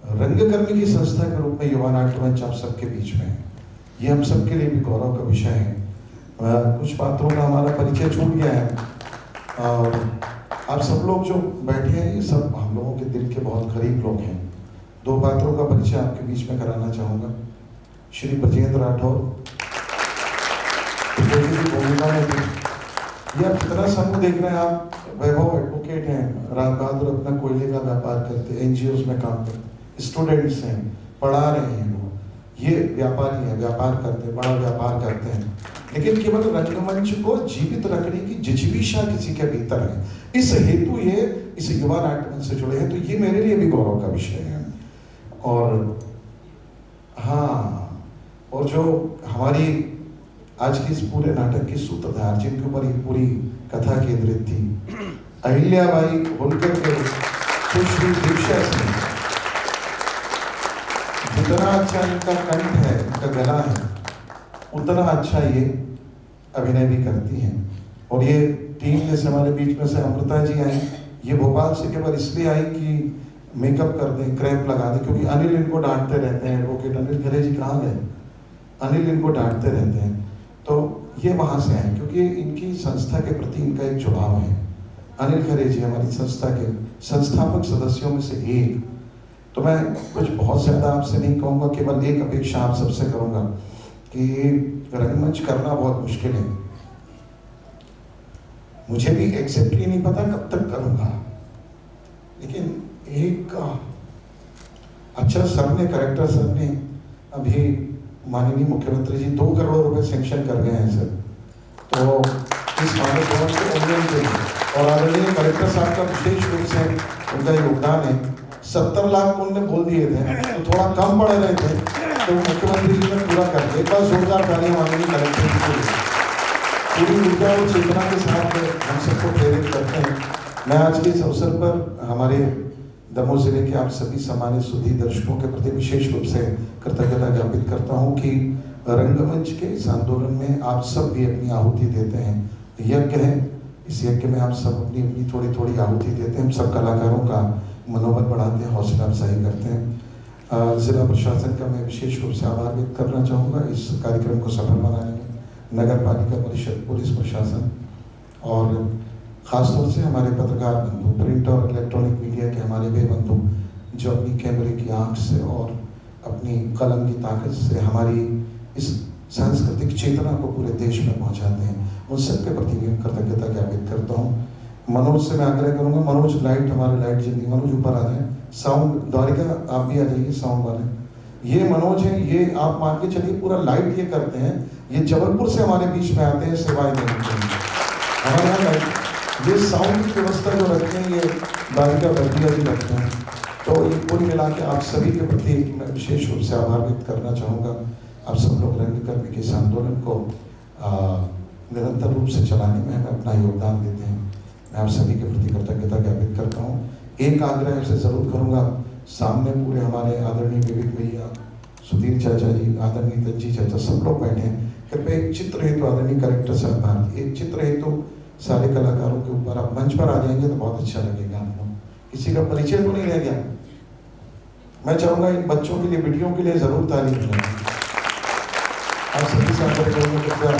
S2: रंगकर्मी की संस्था के रूप में युवा नाट्य मंच आप सबके बीच में है। ये हम सबके लिए भी गौरव का विषय है। कुछ पात्रों का हमारा परिचय छूट गया है और आप सब लोग जो बैठे हैं, ये सब हम लोगों के दिल के बहुत करीब लोग हैं। 2 पात्रों का परिचय आपके बीच में कराना चाहूँगा। श्री ब्रजेंद्र राठौर भूमिका में थे। ये आप कितना समूह देख रहे हैं, आप वैभव एडवोकेट हैं, राज बहादुर अपना कोयले का व्यापार करते हैं, NGOs में काम करते, स्टूडेंट्स हैं, पढ़ा रहे हैं लोग, ये व्यापारी हैं, व्यापार करते हैं, बड़ा व्यापार करते हैं, लेकिन केवल रंगमंच को जीवित रखने की जिजीविषा किसी के भीतर है। इस हेतु ये इस युवा नाट्य मंच से जुड़े हैं, तो ये मेरे लिए भी गौरव का विषय है। और हाँ, और जो हमारी आज की इस पूरे नाटक की सूत्रधार, जिनके ऊपर ये पूरी कथा केंद्रित थी, अहिल्याबाई होलकर के सुश्री दीक्षा सिंह, जितना अच्छा इनका कंठ है, इनका गला है, उतना अच्छा ये अभिनय भी करती हैं। और ये टीम जैसे हमारे बीच में से अमृता जी आई, ये भोपाल से केवल इसलिए आई कि मेकअप कर दें, क्रैप लगा दें, क्योंकि अनिल इनको डांटते रहते हैं, एडवोकेट अनिल खरे जी कहाँ गए, अनिल इनको डांटते रहते हैं, तो ये वहाँ से आए, क्योंकि इनकी संस्था के प्रति इनका एक जुड़ाव है। अनिल खरे जी हमारी संस्था के संस्थापक सदस्यों में से एक। तो मैं कुछ बहुत ज़्यादा आपसे नहीं कहूँगा, केवल एक अपेक्षा आप सबसे करूँगा कि रंगमंच करना बहुत मुश्किल है। मुझे भी एग्जैक्टली नहीं पता कब तक करूँगा, लेकिन एक अच्छा सर ने, करेक्टर सर ने अभी माननीय मुख्यमंत्री जी 2 करोड़ रुपए सैंक्शन कर गए हैं सर, तो इस मानव भवन के उन्नयन के लिए, और आदरणीय कलेक्टर साहब का विशेष रूप से उनका योगदान है। 70 लाख उन्होंने बोल दिए थे, तो थोड़ा कम पड़ रहे थे, तो मुख्यमंत्री जी ने पूरा कर दिया। एक बार जोरदार तालियां माननीय कलेक्टर जी को। पूरी ऊर्जा और चेतना के साथ हम सबको प्रेरित करते हैं। मैं आज के इस अवसर पर हमारे दमोह जिले के आप सभी सम्मानित सुधी दर्शकों के प्रति विशेष रूप से कृतज्ञता ज्ञापित करता हूं कि रंगमंच के इस आंदोलन में आप सब भी अपनी आहुति देते हैं। यज्ञ है, इस यज्ञ में आप सब अपनी अपनी थोड़ी थोड़ी आहुति देते हैं। हम सब कलाकारों का मनोबल बढ़ाते हैं, हौसला अफजाई करते हैं। जिला प्रशासन का मैं विशेष रूप से आभार व्यक्त करना चाहूँगा इस कार्यक्रम को सफल बनाने में, नगर पालिका परिषद, पुलिस प्रशासन और ख़ासतौर से हमारे पत्रकार बंधु, प्रिंट और इलेक्ट्रॉनिक मीडिया के हमारे वे बंधु जो अपनी कैमरे की आँख से और अपनी कलम की ताकत से हमारी इस सांस्कृतिक चेतना को पूरे देश में पहुंचाते हैं, उन सबके प्रति मैं कृतज्ञता ज्ञापित करता हूँ। मनोज से मैं आग्रह करूँगा, मनोज लाइट, हमारे लाइट जल्दी, मनोज ऊपर आ जाए। साउंड द्वारिका आप भी आ जाइए, साउंड वाले। ये मनोज हैं, ये आप मान के चलिए पूरा लाइट ये करते हैं, ये जबलपुर से हमारे बीच में आते हैं सेवाएं देने के लिए। हमारे यहाँ लाइट, ये साउंड की व्यवस्था जो रखते हैं ये द्वारिका बर्दिया जी रखते हैं। तो ये कुल मिला के आप सभी के प्रति मैं विशेष रूप से आभार व्यक्त करना चाहूँगा। आप सब लोग रंगकर्मी के इस आंदोलन को निरंतर रूप से चलाने में हमें अपना योगदान देते हैं। मैं आप सभी के प्रति कृतज्ञता ज्ञापित करता हूँ। एक आग्रह से जरूर करूँगा, सामने पूरे हमारे आदरणीय विवेक भैया, सुधीर चाचा जी, आदरणीय दज्जी चाचा, सब लोग बैठे हैं। कृपया एक चित्र हेतु आदरणीय कलेक्टर साहब भारती, एक चित्र हेतु सारे कलाकारों के ऊपर आप मंच पर आ जाएंगे तो बहुत अच्छा लगेगा। हम लोग किसी का परिचय तो नहीं रह गया। मैं चाहूँगा इन बच्चों के लिए, बेटियों के लिए जरूर तारीफ करें। आप सभी से आग्रह करूँगा, कृपया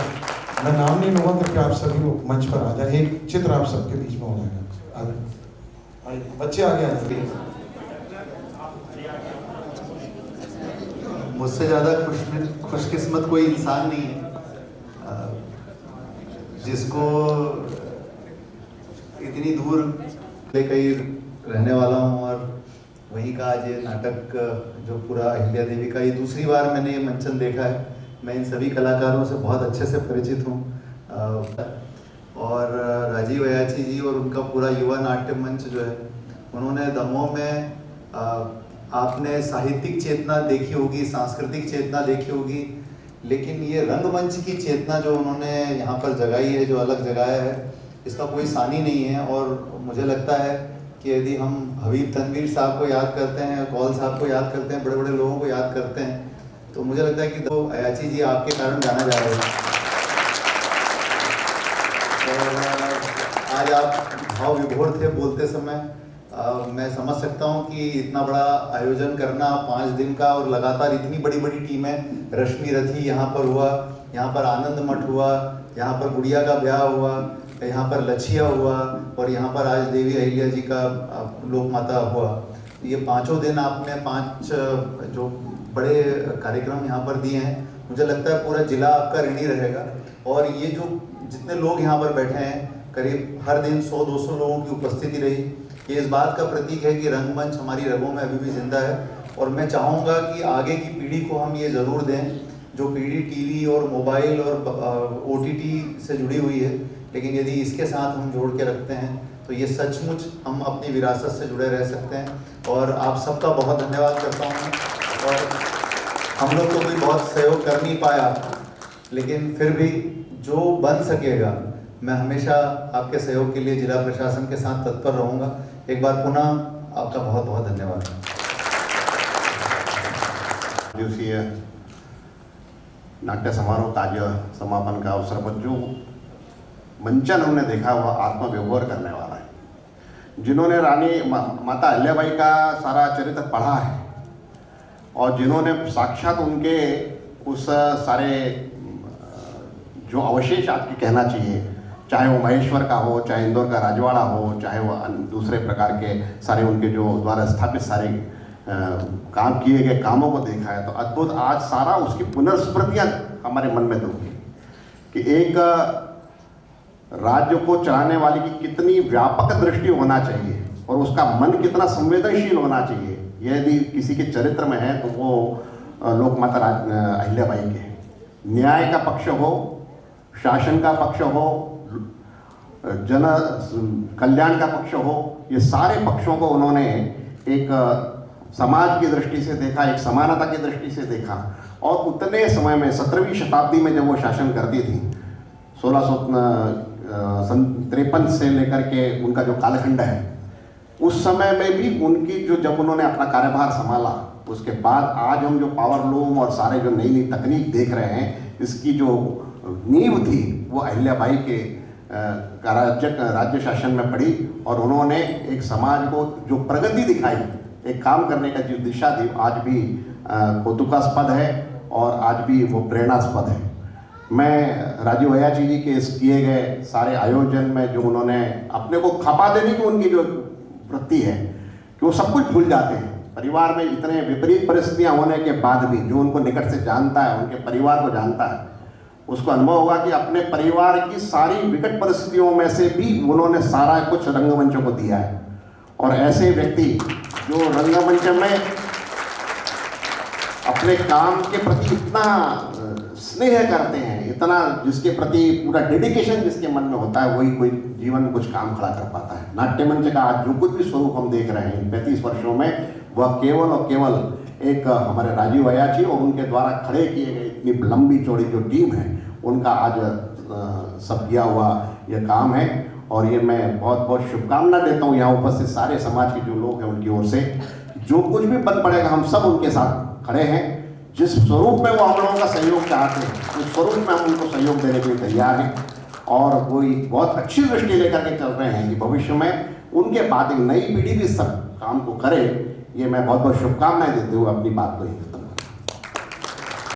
S2: मैं नाम नहीं लूँगा, कृपया आप सभी लोग मंच पर आ जाए। एक चित्र आप सबके बीच में हो जाएगा। बच्चे आगे आ जाएंगे।
S10: मुझसे ज़्यादा खुशकिस्मत कोई इंसान नहीं है जिसको इतनी दूर कहीं रहने वाला हूँ और वहीं का आज ये नाटक जो पूरा अहिल्या देवी का ये दूसरी बार मैंने ये मंचन देखा है। मैं इन सभी कलाकारों से बहुत अच्छे से परिचित हूँ और राजीव अयाची जी और उनका पूरा युवा नाट्य मंच जो है, उन्होंने दमोह में आपने साहित्यिक चेतना देखी होगी, सांस्कृतिक चेतना देखी होगी, लेकिन ये रंगमंच की चेतना जो उन्होंने यहाँ पर जगाई है, जो अलग जगाया है, इसका कोई सानी नहीं है। और मुझे लगता है कि यदि हम हबीब तनवीर साहब को याद करते हैं, कौल साहब को याद करते हैं, बड़े बड़े लोगों को याद करते हैं, तो मुझे लगता है कि तो अयाची जी आपके कारण जाना जा रहे हैं। और आज आप भाव विभोर थे बोलते समय। मैं समझ सकता हूँ कि इतना बड़ा आयोजन करना 5 दिन का और लगातार इतनी बड़ी बड़ी टीमें, रश्मि रथी यहाँ पर हुआ, यहाँ पर आनंद मठ हुआ, यहाँ पर गुड़िया का ब्याह हुआ, यहाँ पर लछिया हुआ और यहाँ पर आज देवी अहिल्या जी का लोक माता हुआ। ये 5 दिन आपने 5 जो बड़े कार्यक्रम यहाँ पर दिए हैं, मुझे लगता है पूरा जिला आपका ऋणी रहेगा। और ये जो जितने लोग यहाँ पर बैठे हैं, करीब हर दिन 100-200 लोगों की उपस्थिति रही, ये इस बात का प्रतीक है कि रंगमंच हमारी रगों में अभी भी जिंदा है। और मैं चाहूँगा कि आगे की पीढ़ी को हम ये ज़रूर दें, जो पीढ़ी टीवी और मोबाइल और OTT से जुड़ी हुई है, लेकिन यदि इसके साथ हम जोड़ के रखते हैं तो ये सचमुच हम अपनी विरासत से जुड़े रह सकते हैं। और आप सबका बहुत धन्यवाद करता हूँ। और हम लोग तो कोई बहुत सहयोग कर नहीं पाया, लेकिन फिर भी जो बन सकेगा मैं हमेशा आपके सहयोग के लिए जिला प्रशासन के साथ तत्पर रहूँगा। एक बार पुनः आपका बहुत बहुत धन्यवाद।
S13: दिवसीय नाट्य समारोह का आज समापन का अवसर पर जो मंचन हमने देखा हुआ आत्मविभोर करने वाला है। जिन्होंने रानी माता अहिल्याबाई का सारा चरित्र पढ़ा है और जिन्होंने साक्षात उनके उस सारे जो अवशेष आज के कहना चाहिए, चाहे वो महेश्वर का हो, चाहे इंदौर का राजवाड़ा हो, चाहे वो दूसरे प्रकार के सारे उनके जो द्वारा स्थापित सारे काम किए गए कामों को देखा है, तो अद्भुत आज सारा उसकी पुनर्स्मृतियाँ हमारे मन में दूंगी कि एक राज्य को चलाने वाले की कितनी व्यापक दृष्टि होना चाहिए और उसका मन कितना संवेदनशील होना चाहिए। यदि किसी के चरित्र में है तो वो लोकमाता अहिल्याबाई के। न्याय का पक्ष हो, शासन का पक्ष हो, जन कल्याण का पक्ष हो, ये सारे पक्षों को उन्होंने एक समाज की दृष्टि से देखा, एक समानता की दृष्टि से देखा। और उतने समय में 17वीं शताब्दी में जब वो शासन करती थी, 1653 से लेकर के उनका जो कालखंड है, उस समय में भी उनकी जो जब उन्होंने अपना कार्यभार संभाला, उसके बाद आज हम जो पावर लूम और सारे जो नई नई तकनीक देख रहे हैं, इसकी जो नींव थी वो अहिल्याबाई के
S2: का राज्य शासन में पढ़ी और उन्होंने एक समाज को जो प्रगति दिखाई, एक काम करने का जो दिशा दी, आज भी कौतुकास्पद है और आज भी वो प्रेरणास्पद है। मैं राजीव अयाची जी के इस किए गए सारे आयोजन में जो उन्होंने अपने को खपा देने की उनकी जो वृत्ति है कि वो सब कुछ भूल जाते हैं। परिवार में इतने विपरीत परिस्थितियां होने के बाद भी जो उनको निकट से जानता है, उनके परिवार को जानता है, उसको अनुभव होगा कि अपने परिवार की सारी विकट परिस्थितियों में से भी उन्होंने सारा कुछ रंगमंचों को दिया है। और ऐसे व्यक्ति जो रंगमंच में अपने काम के प्रति इतना स्नेह करते हैं, इतना जिसके प्रति पूरा डेडिकेशन जिसके मन में होता है, वही कोई जीवन में कुछ काम खड़ा कर पाता है। नाट्य मंच का आज जो कुछ भी स्वरूप हम देख रहे हैं 35 वर्षों में, वह केवल और केवल एक हमारे राजीव अयाची और उनके द्वारा खड़े किए गए इतनी लंबी चौड़ी जो टीम है उनका आज सब किया हुआ यह काम है। और ये मैं बहुत बहुत शुभकामना देता हूँ यहाँ उपस्थित सारे समाज के जो लोग हैं उनकी ओर से। जो कुछ भी बन पड़ेगा हम सब उनके साथ खड़े हैं। जिस स्वरूप में वो हम लोगों का सहयोग चाहते हैं उस स्वरूप में हम उनको सहयोग देने के लिए तैयार हैं और कोई बहुत अच्छी दृष्टि लेकर के चल रहे हैं कि भविष्य में उनके बाद एक नई पीढ़ी भी सब काम को करे। ये मैं बहुत बहुत शुभकामनाएं देते हुए अपनी बात को